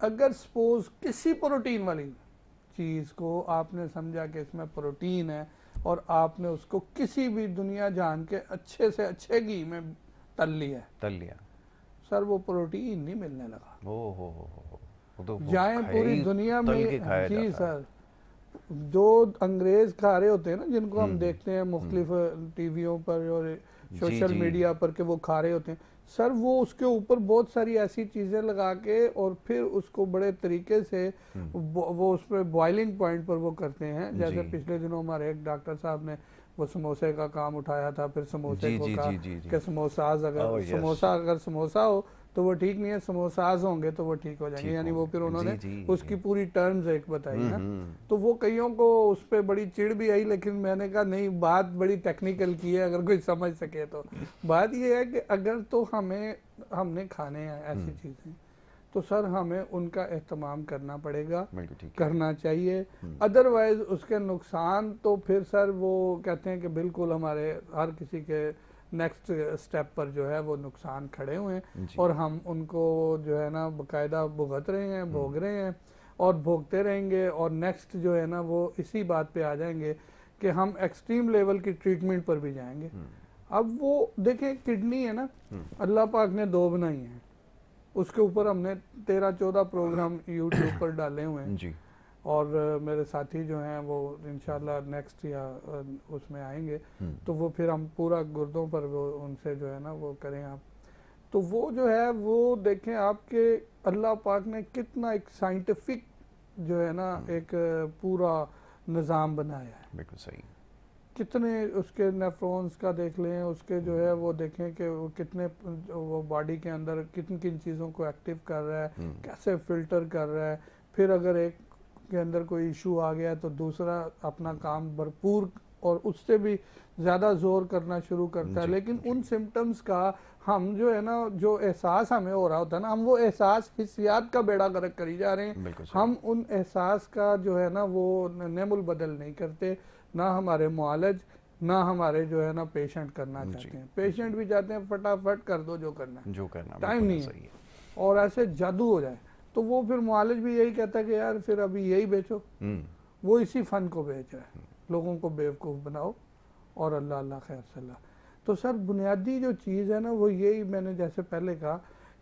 अगर सपोज किसी प्रोटीन वाली चीज़ को आपने समझा कि इसमें प्रोटीन है और आपने उसको किसी भी दुनिया जान के अच्छे से अच्छे घी में तल लिया सर, वो प्रोटीन नहीं मिलने लगा। तो जाए पूरी दुनिया में जी सर, जो अंग्रेज खा रहे होते हैं ना, जिनको हम देखते हैं मुख्तलिफ टीवियों पर और सोशल मीडिया पर के वो खा रहे होते हैं सर, वो उसके ऊपर बहुत सारी ऐसी चीज़ें लगा के और फिर उसको बड़े तरीके से वो उस पर बॉइलिंग पॉइंट पर वो करते हैं। जैसे पिछले दिनों हमारे एक डॉक्टर साहब ने वो समोसे का काम उठाया था, फिर समोसे को कहा कि समोसा अगर समोसा हो तो वो ठीक नहीं है, समोसाज होंगे तो वो ठीक हो जाएंगे, यानी वो फिर उन्होंने उसकी पूरी टर्म्स एक बताई ना। तो वो कईयों को उस पर बड़ी चिढ़ भी आई, लेकिन मैंने कहा नहीं, बात बड़ी टेक्निकल की है, अगर कोई समझ सके तो। बात ये है कि अगर तो हमने खाने हैं ऐसी चीज़ें तो सर हमें उनका एहतमाम करना पड़ेगा, करना चाहिए। अदरवाइज उसके नुकसान तो फिर सर वो कहते हैं कि बिल्कुल हमारे हर किसी के नेक्स्ट स्टेप पर जो है वो नुकसान खड़े हुए हैं जी। और हम उनको जो है ना बाकायदा भुगत रहे हैं, भोग रहे हैं और भोगते रहेंगे। और नेक्स्ट जो है ना वो इसी बात पे आ जाएंगे कि हम एक्सट्रीम लेवल की ट्रीटमेंट पर भी जाएंगे। अब वो देखें, किडनी है ना, अल्लाह पाक ने 2 बनाई हैं, उसके ऊपर हमने 13-14 प्रोग्राम यूट्यूब पर डाले हुए हैं जी। और मेरे साथी जो हैं वो इंशाल्लाह नेक्स्ट या उसमें आएंगे तो वो फिर हम पूरा गुर्दों पर वो उनसे जो है ना वो करें आप। तो वो जो है वो देखें आपके अल्लाह पाक ने कितना एक साइंटिफिक जो है ना एक पूरा निज़ाम बनाया है। बिल्कुल सही। कितने उसके नेफ्रॉन्स का देख लें, उसके जो है वो देखें कि वो कितने वो बॉडी के अंदर किन किन चीज़ों को एक्टिव कर रहा है, कैसे फिल्टर कर रहा है। फिर अगर एक के अंदर कोई इशू आ गया तो दूसरा अपना काम भरपूर और उससे भी ज़्यादा जोर करना शुरू करता है। लेकिन उन सिम्टम्स का हम जो है ना जो एहसास हमें हो रहा होता है ना, हम वो एहसास हिस्सियात का बेड़ा गर्क करी जा रहे हैं। हम उन एहसास का जो है ना वो नेमुल बदल नहीं करते, ना हमारे मुआलज ना हमारे जो है ना पेशेंट करना चाहते हैं। पेशेंट भी चाहते हैं फटाफट कर दो जो करना है, जो करना टाइम नहीं है और ऐसे जादू हो जाए। तो वो फिर मुआलिज भी यही कहता है कि यार फिर अभी यही बेचो। वो इसी फन को बेच रहा है, लोगों को बेवकूफ़ बनाओ और अल्लाह अल्लाह खैर सल्ला। तो सर बुनियादी जो चीज़ है ना वो यही, मैंने जैसे पहले कहा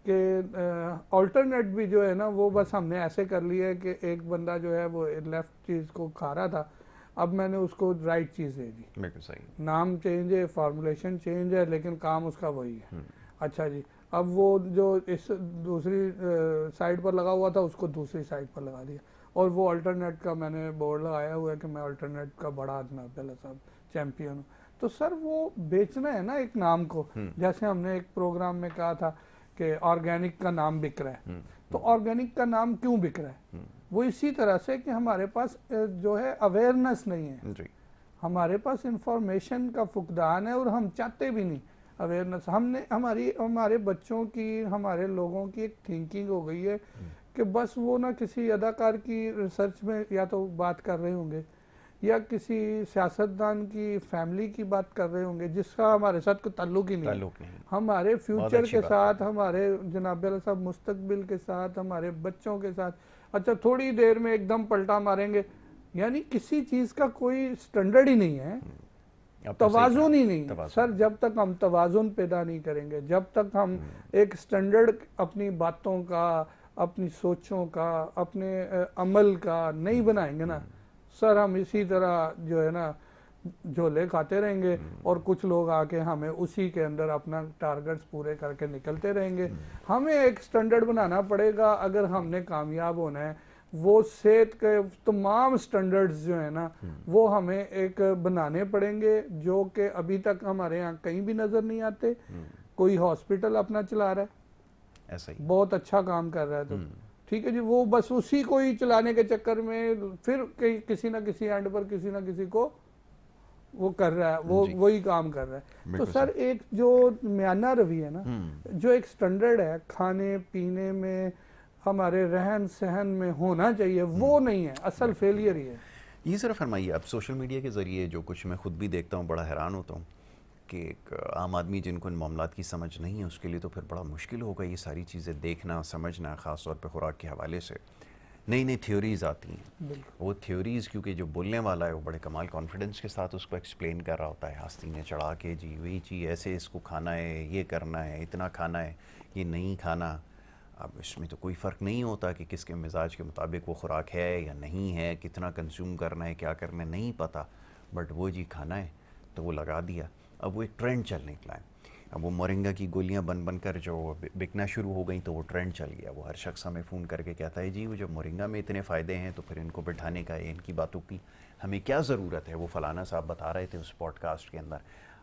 कि ऑल्टरनेट भी जो है ना वो बस हमने ऐसे कर लिया है कि एक बंदा जो है वो लेफ़्ट चीज़ को खा रहा था, अब मैंने उसको राइट चीज़ दे दी। बिल्कुल सही। नाम चेंज है, फार्मूलेशन चेंज है, लेकिन काम उसका वही है। अच्छा जी, अब वो जो इस दूसरी साइड पर लगा हुआ था उसको दूसरी साइड पर लगा दिया। और वो अल्टरनेट का मैंने बोर्ड लगाया हुआ है कि मैं अल्टरनेट का बड़ा आदमी पहले साहब चैंपियन हूँ। तो सर वो बेचना है ना एक नाम को। जैसे हमने एक प्रोग्राम में कहा था कि ऑर्गेनिक का नाम बिक रहा है, तो ऑर्गेनिक का नाम क्यों बिक रहा है? वो इसी तरह से कि हमारे पास जो है अवेयरनेस नहीं है जी। हमारे पास इंफॉर्मेशन का फुकदान है और हम चाहते भी नहीं अवेयरनेस। हमने हमारे बच्चों की, हमारे लोगों की एक थिंकिंग हो गई है कि बस वो ना किसी अदाकार की रिसर्च में या तो बात कर रहे होंगे या किसी सियासतदान की फैमिली की बात कर रहे होंगे जिसका हमारे साथ कोई ताल्लुक ही नहीं है। हमारे फ्यूचर के साथ, हमारे जनाब साहब मुस्तकबिल के साथ, हमारे बच्चों के साथ अच्छा थोड़ी देर में एकदम पलटा मारेंगे। यानी किसी चीज़ का कोई स्टैंडर्ड ही नहीं है, तवाज़ुन ही नहीं। सर जब तक हम तवाज़ुन पैदा नहीं करेंगे, जब तक हम एक स्टैंडर्ड अपनी बातों का, अपनी सोचों का, अपने अमल का नहीं बनाएंगे ना सर, हम इसी तरह जो है ना झोले खाते रहेंगे और कुछ लोग आके हमें उसी के अंदर अपना टारगेट्स पूरे करके निकलते रहेंगे। हमें एक स्टैंडर्ड बनाना पड़ेगा अगर हमने कामयाब होना है। वो सेहत के तमाम स्टैंडर्ड्स जो है ना वो हमें एक बनाने पड़ेंगे जो कि अभी तक हमारे यहाँ कहीं भी नजर नहीं आते। कोई हॉस्पिटल अपना चला रहा है, ऐसा ही बहुत अच्छा काम कर रहा है, तो ठीक है जी, वो बस उसी को ही चलाने के चक्कर में फिर किसी ना किसी एंड पर किसी ना किसी को वो कर रहा है, वो वही काम कर रहा है। तो सर एक जो म्याना रवि है ना, जो एक स्टैंडर्ड है खाने पीने में, हमारे रहन सहन में होना चाहिए, वो नहीं है, असल फेलियर ही है। ये सर फरमाइए, अब सोशल मीडिया के ज़रिए जो कुछ मैं खुद भी देखता हूँ बड़ा हैरान होता हूँ कि एक आम आदमी जिनको इन मामलात की समझ नहीं है उसके लिए तो फिर बड़ा मुश्किल होगा ये सारी चीज़ें देखना समझना, ख़ास तौर पे खुराक के हवाले से नई नई थ्योरीज़ आती हैं। वो थ्योरीज़ क्योंकि जो बोलने वाला है वो बड़े कमाल कॉन्फिडेंस के साथ उसको एक्सप्लेन कर रहा होता है, आस्तीनें चढ़ा के, जी वही चीज़ ऐसे इसको खाना है, ये करना है, इतना खाना है, ये नहीं खाना। अब इसमें तो कोई फ़र्क नहीं होता कि किसके मिजाज के मुताबिक वो खुराक है या नहीं है, कितना कंज्यूम करना है, क्या करना है, नहीं पता, बट वो जी खाना है तो वो लगा दिया। अब वो एक ट्रेंड चल निकला है। अब वो मोरिंगा की गोलियां बन बन कर जो बिकना शुरू हो गई तो वो ट्रेंड चल गया। वो हर शख्स हमें फ़ोन करके कहता है जी वो जब मोरिंगा में इतने फ़ायदे हैं तो फिर इनको बिठाने का, इनकी बातों की हमें क्या ज़रूरत है। वो फ़लाना साहब बता रहे थे उस पॉडकास्ट के अंदर।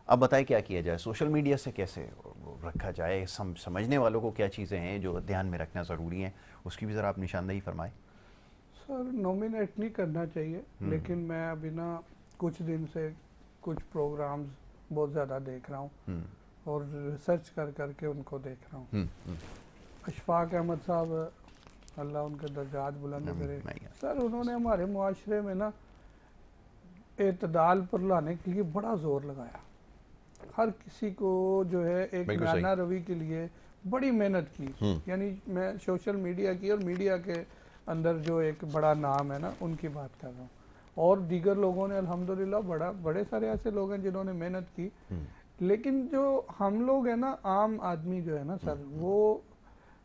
अब बताएं क्या किया जाए, सोशल मीडिया से कैसे रखा जाए, समझने वालों को क्या चीज़ें हैं जो ध्यान में रखना ज़रूरी है, उसकी भी ज़रा आप निशानदेही फरमाएं। सर नॉमिनेट नहीं करना चाहिए, लेकिन मैं अभी ना कुछ दिन से कुछ प्रोग्राम्स बहुत ज़्यादा देख रहा हूँ और रिसर्च कर करके उनको देख रहा हूँ। अशफाक अहमद साहब, अल्लाह उनके दर्जात बुलंद करे, सर उन्होंने हमारे मुआशरे में ना एतदाल पर लाने के लिए बड़ा जोर लगाया। हर किसी को जो है एक म्याना रवि के लिए बड़ी मेहनत की, यानी मैं सोशल मीडिया की और मीडिया के अंदर जो एक बड़ा नाम है ना उनकी बात कर रहा हूँ, और दीगर लोगों ने अल्हम्दुलिल्लाह बड़े सारे ऐसे लोग हैं जिन्होंने मेहनत की। लेकिन जो हम लोग हैं ना, आम आदमी जो है ना सर, वो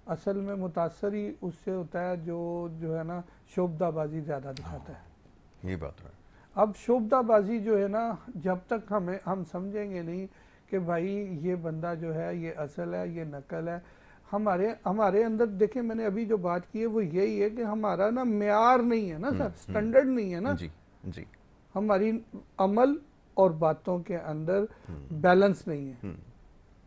असल में मुतासर ही उससे होता है जो है ना शोभदाबाजी ज़्यादा दिखाता है। ये बात है। अब शोभदाबाजी जो है ना, जब तक हम समझेंगे नहीं कि भाई ये बंदा जो है ये असल है, ये नकल है, हमारे अंदर देखें, मैंने अभी जो बात की है वो यही है कि हमारा ना म्यार नहीं है ना सर, स्टैंडर्ड नहीं है ना जी जी। हमारी अमल और बातों के अंदर बैलेंस नहीं है।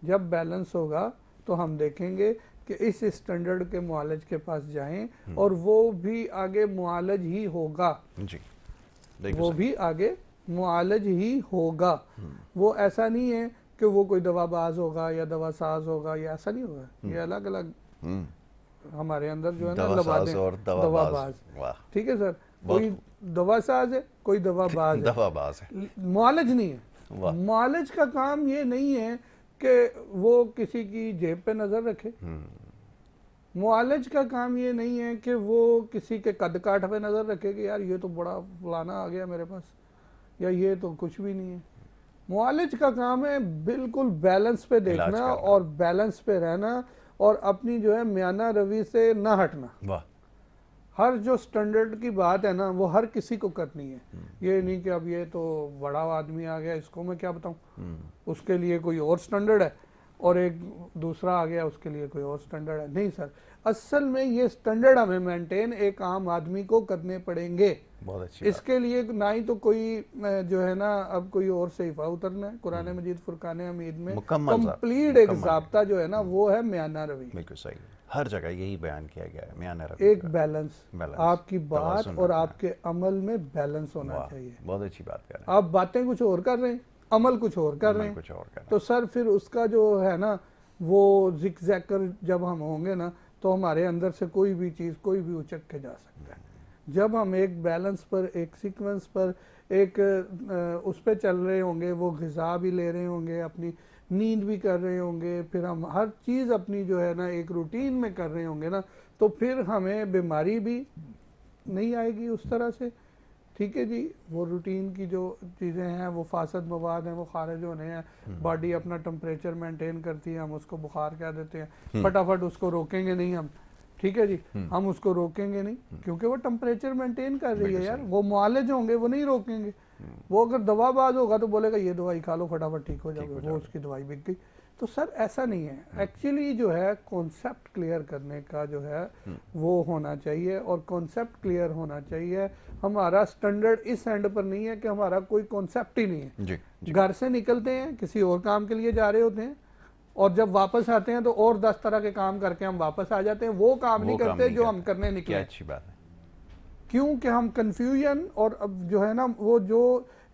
जब बैलेंस होगा तो हम देखेंगे कि इस स्टैंडर्ड के मुआलज के पास जाएं और वो भी आगे मुआलज ही होगा जी, वो भी आगे मुआलज ही होगा। वो ऐसा नहीं है कि वो कोई दवाबाज होगा या दवासाज होगा, या ऐसा नहीं होगा। ये अलग अलग हमारे अंदर जो है ना दवासाज और दवाबाज। ठीक है सर, कोई दवासाज है, कोई दवाबाज है, मुआलज नहीं है। मुआलज का काम ये नहीं है कि वो किसी की जेब पे नजर रखे, मुआलज का काम ये नहीं है कि वो किसी के कद काठ पे नजर रखे कि यार ये तो बड़ा फलाना आ गया मेरे पास, या ये तो कुछ भी नहीं है। मुआलिज का काम है बिल्कुल बैलेंस पे देखना और बैलेंस पे रहना और अपनी जो है म्याना रवि से ना हटना। वाह। हर जो स्टैंडर्ड की बात है ना वो हर किसी को करनी है। ये नहीं कि अब ये तो बड़ा आदमी आ गया इसको मैं क्या बताऊं, उसके लिए कोई और स्टैंडर्ड है, और एक दूसरा आ गया उसके लिए कोई और स्टैंडर्ड है। नहीं सर, असल में ये स्टैंडर्ड हमें मेंटेन एक आम आदमी को करने पड़ेंगे। बहुत अच्छी इसके लिए ना ही तो कोई जो है ना अब कोई और सहीफा उतरना है। कुरान मजीद फुरकान हमीद में कंप्लीट एक ज़ाब्ता जो है ना वो है म्याना रवि। बिल्कुल सही, हर जगह यही बयान किया गया है म्याना रवि। एक बैलेंस, आपकी बात और आपके अमल में बैलेंस होना चाहिए। बहुत अच्छी बात कर रहे हैं। आप बातें कुछ और कर रहे हैं, अमल कुछ और कर रहे हैं, तो सर फिर उसका जो है ना वो जिग-जैग कर जब हम होंगे ना तो हमारे अंदर से कोई भी चीज़ कोई भी उचक के जा सकता है। जब हम एक बैलेंस पर, एक सीक्वेंस पर, एक उस पर चल रहे होंगे, वो ग़िज़ा भी ले रहे होंगे, अपनी नींद भी कर रहे होंगे, फिर हम हर चीज़ अपनी जो है ना एक रूटीन में कर रहे होंगे ना, तो फिर हमें बीमारी भी नहीं आएगी उस तरह से। ठीक है जी, वो रूटीन की जो चीज़ें हैं वो फासद मवाद हैं वो खारिज होने हैं। बॉडी अपना टेम्परेचर मेंटेन करती है, हम उसको बुखार कह देते हैं, फटाफट उसको रोकेंगे नहीं हम। ठीक है जी, हम उसको रोकेंगे नहीं क्योंकि वो टेम्परेचर मेंटेन कर रही है यार। वो मुआलिज होंगे, वो नहीं रोकेंगे। वो अगर दवाबाज होगा तो बोलेगा ये दवाई खा लो फटाफट ठीक हो जाएगा, वो उसकी दवाई बिक गई। तो सर ऐसा नहीं है। एक्चुअली जो है कॉन्सेप्ट क्लियर करने का जो है वो होना चाहिए, और कॉन्सेप्ट क्लियर होना चाहिए। हमारा स्टैंडर्ड इस एंड पर नहीं है कि हमारा कोई कॉन्सेप्ट ही नहीं है। जी। घर से निकलते हैं किसी और काम के लिए जा रहे होते हैं, और जब वापस आते हैं तो और 10 तरह के काम करके हम वापस आ जाते हैं। वो काम नहीं करते जो हम करने निकले। क्या अच्छी बात है। क्योंकि हम कंफ्यूजन और अब जो है ना वो जो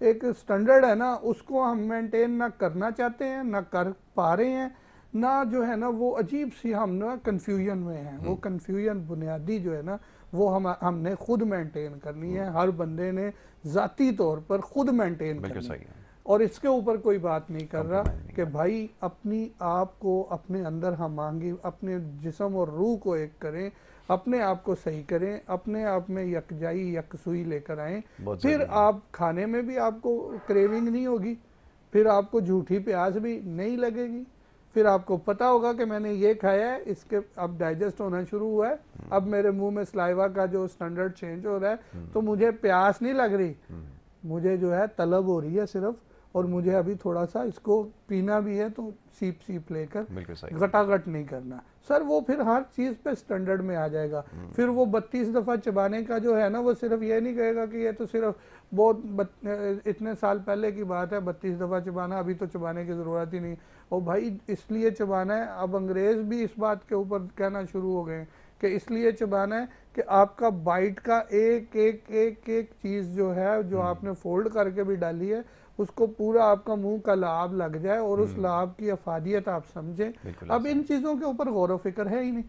एक स्टैंडर्ड है ना उसको हम मेंटेन ना करना चाहते हैं, ना कर पा रहे हैं, ना जो है ना वो अजीब सी हम ना कंफ्यूजन में हैं। वो कंफ्यूजन बुनियादी जो है ना वो हमने खुद मेंटेन करनी है। हर बंदे ने ज़ाती तौर पर खुद मेंटेन करनी है। और इसके ऊपर कोई बात नहीं कर रहा कि भाई अपनी आप को अपने अंदर हम मांगी, अपने जिस्म और रूह को एक करें, अपने आप को सही करें, अपने आप में यकजाई यकसुई लेकर आएं। फिर आप खाने में भी आपको क्रेविंग नहीं होगी, फिर आपको झूठी प्यास भी नहीं लगेगी, फिर आपको पता होगा कि मैंने ये खाया है, इसके अब डाइजेस्ट होना शुरू हुआ है, अब मेरे मुंह में सलाइवा का जो स्टैंडर्ड चेंज हो रहा है, तो मुझे प्यास नहीं लग रही, मुझे जो है तलब हो रही है सिर्फ, और मुझे अभी थोड़ा सा इसको पीना भी है, तो सीप सीप लेकर गटागट नहीं करना। सर वो फिर हर चीज़ पे स्टैंडर्ड में आ जाएगा। फिर वो 32 दफ़ा चबाने का जो है ना वो सिर्फ ये नहीं कहेगा कि ये तो सिर्फ बहुत इतने साल पहले की बात है 32 दफ़ा चबाना, अभी तो चबाने की ज़रूरत ही नहीं। और भाई इसलिए चबाना है, अब अंग्रेज़ भी इस बात के ऊपर कहना शुरू हो गए कि इसलिए चबाना है कि आपका बाइट का एक एक एक एक चीज़ जो है जो आपने फोल्ड करके भी डाली है उसको पूरा आपका मुंह का लाभ लग जाए और उस लाभ की अफादियत आप समझें। अब इन चीज़ों के ऊपर गौर व फिक्र है ही नहीं।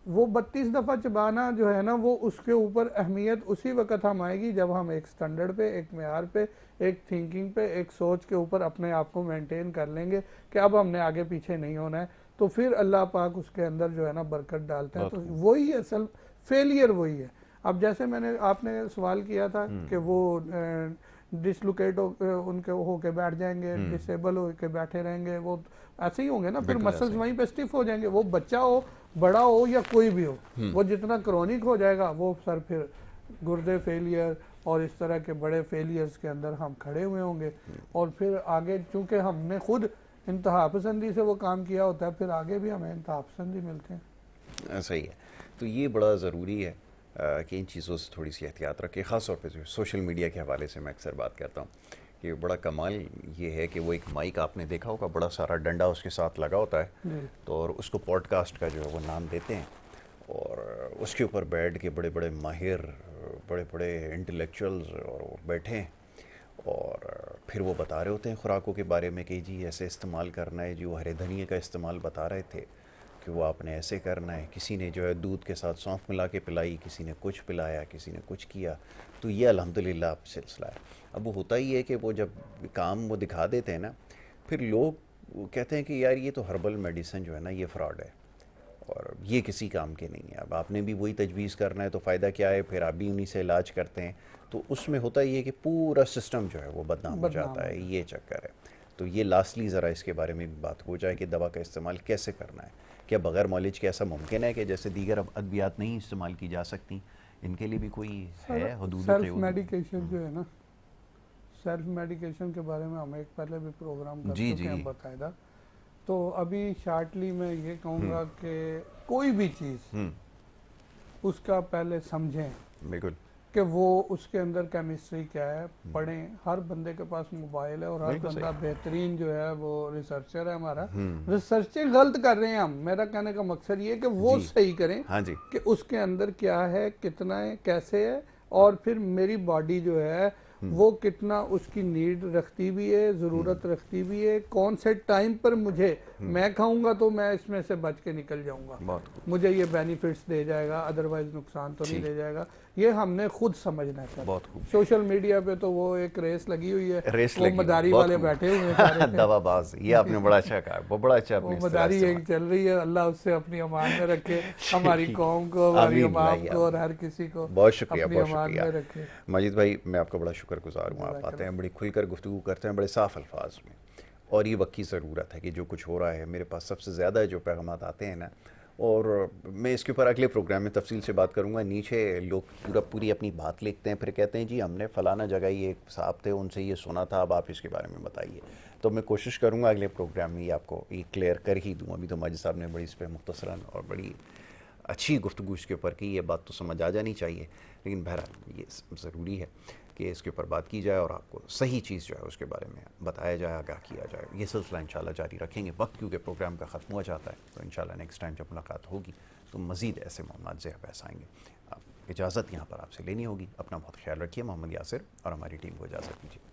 वो 32 दफ़ा चबाना जो है ना, वो उसके ऊपर अहमियत उसी वक्त हम आएगी जब हम एक स्टैंडर्ड पे, एक मेयार पे, एक थिंकिंग पे, एक सोच के ऊपर अपने आप को मेंटेन कर लेंगे कि अब हमने आगे पीछे नहीं होना है। तो फिर अल्लाह पाक उसके अंदर जो है ना बरकत डालता है। तो वही असल फेलियर वही है। अब जैसे मैंने आपने सवाल किया था कि वो डिसलोकेट उनके होके बैठ जाएंगे, डिसेबल होके बैठे रहेंगे, वो ऐसे ही होंगे ना, फिर मसल्स वहीं पे स्टिफ हो जाएंगे। वो बच्चा हो, बड़ा हो या कोई भी हो, वो जितना क्रॉनिक हो जाएगा वो सर फिर गुर्दे फेलियर और इस तरह के बड़े फेलियर्स के अंदर हम खड़े हुए होंगे। और फिर आगे चूंकि हमने खुद इंतहा पसंदी से वो काम किया होता है, फिर आगे भी हमें इंतहा पसंदी मिलते हैं। सही है। तो ये बड़ा ज़रूरी है कि इन चीज़ों से थोड़ी सी एहतियात रखें। ख़ास तौर पे जो सोशल मीडिया के हवाले से मैं अक्सर बात करता हूँ कि बड़ा कमाल ये है कि वो एक माइक आपने देखा होगा, बड़ा सारा डंडा उसके साथ लगा होता है, तो और उसको पॉडकास्ट का जो है वो नाम देते हैं और उसके ऊपर बैठ के बड़े बड़े माहिर, बड़े बड़े इंटेलेक्चुअल्स और वो बैठे हैं और फिर वो बता रहे होते हैं खुराकों के बारे में कि जी ऐसे इस्तेमाल करना है, जी वो हरे धनिए का इस्तेमाल बता रहे थे कि वो आपने ऐसे करना है। किसी ने जो है दूध के साथ सौंफ मिला के पिलाई, किसी ने कुछ पिलाया, किसी ने कुछ किया। तो ये अल्हम्दुलिल्लाह सिलसिला है। अब वो होता ही है कि वो जब काम वो दिखा देते हैं ना, फिर लोग वो कहते हैं कि यार ये तो हर्बल मेडिसिन जो है ना ये फ्रॉड है और ये किसी काम के नहीं है। अब आपने भी वही तजवीज़ करना है तो फ़ायदा क्या है, फिर आप भी उन्हीं से इलाज करते हैं। तो उसमें होता ही है कि पूरा सिस्टम जो है वो बदनाम हो जाता है, ये चक्कर है। तो ये लास्टली ज़रा इसके बारे में भी बात हो जाए कि दवा का इस्तेमाल कैसे करना है। क्या बगैर मॉलेज के ऐसा मुमकिन है कि जैसे दीगर अब अद्वियात नहीं इस्तेमाल की जा सकती, इनके लिए भी कोई है हदूद? सेल्फ मेडिकेशन जो है ना, सेल्फ मेडिकेशन के बारे में हम एक पहले भी प्रोग्राम कर चुके हैं बाकायदा। तो अभी शार्टली मैं ये कहूँगा कि कोई भी चीज़ उसका पहले समझें, बिल्कुल, कि वो उसके अंदर केमिस्ट्री क्या है, पढ़ें। हर बंदे के पास मोबाइल है और हर बंदा बेहतरीन जो है वो रिसर्चर है हमारा। रिसर्चर गलत कर रहे हैं हम, मेरा कहने का मकसद ये है कि वो सही करें। हाँ जी, कि उसके अंदर क्या है, कितना है, कैसे है, और फिर मेरी बॉडी जो है वो कितना उसकी नीड रखती भी है, ज़रूरत रखती भी है, कौन से टाइम पर मुझे मैं खाऊंगा तो मैं इसमें से बच के निकल जाऊंगा, मुझे ये बेनिफिट्स दे जाएगा, अदरवाइज नुकसान तो नहीं दे जाएगा। ये हमने खुद समझना चाहिए। सोशल मीडिया पे तो वो एक रेस लगी हुई है, वो मदारी वाले बैठे हुए हैं दवाबाज। ये आपने बड़ा अच्छा कहा, वो बड़ा अच्छा, वो मदारी एक चल रही है। अल्लाह उससे अपनी अमान में रखे, हमारी कौम को, हमारी अवाम को और हर किसी को बहुत शुक्रिया, बहुत शुक्रिया माजिद भाई। मैं आपका बड़ा शुक्रगुजार हूँ। आप आते हैं, बड़ी खुलकर गुफ्तगू करते हैं, बड़े साफ अल्फाज में, और ये वक्त की ज़रूरत है कि जो कुछ हो रहा है मेरे पास सबसे ज़्यादा जो पैगामात आते हैं ना, और मैं इसके ऊपर अगले प्रोग्राम में तफसील से बात करूंगा। नीचे लोग पूरी अपनी बात लिखते हैं, फिर कहते हैं जी हमने फ़लाना जगह ये साहब थे उनसे ये सुना था, अब आप इसके बारे में बताइए। तो मैं कोशिश करूंगा अगले प्रोग्राम में ये आपको ये क्लियर कर ही दूँ। अभी तो माजिद साहब ने बड़ी इस पर मुख्तसरन और बड़ी अच्छी गुफ्तगू इसके ऊपर की, ये बात तो समझ आ जानी चाहिए, लेकिन बहरहाल ये ज़रूरी है कि इसके ऊपर बात की जाए और आपको सही चीज़ जो है उसके बारे में बताया जाए, आगाह किया जाए। ये सिलसिला इंशाल्लाह जारी रखेंगे। वक्त क्योंकि प्रोग्राम का ख़त्म हो जाता है, तो इंशाल्लाह नेक्स्ट टाइम जब मुलाकात होगी तो मज़ीद ऐसे मामलात ज़ेर बहस आएंगे। आप इजाज़त यहाँ पर आपसे लेनी होगी। अपना बहुत ख्याल रखिए। मोहम्मद यासिर और हमारी टीम को इजाज़त दीजिए।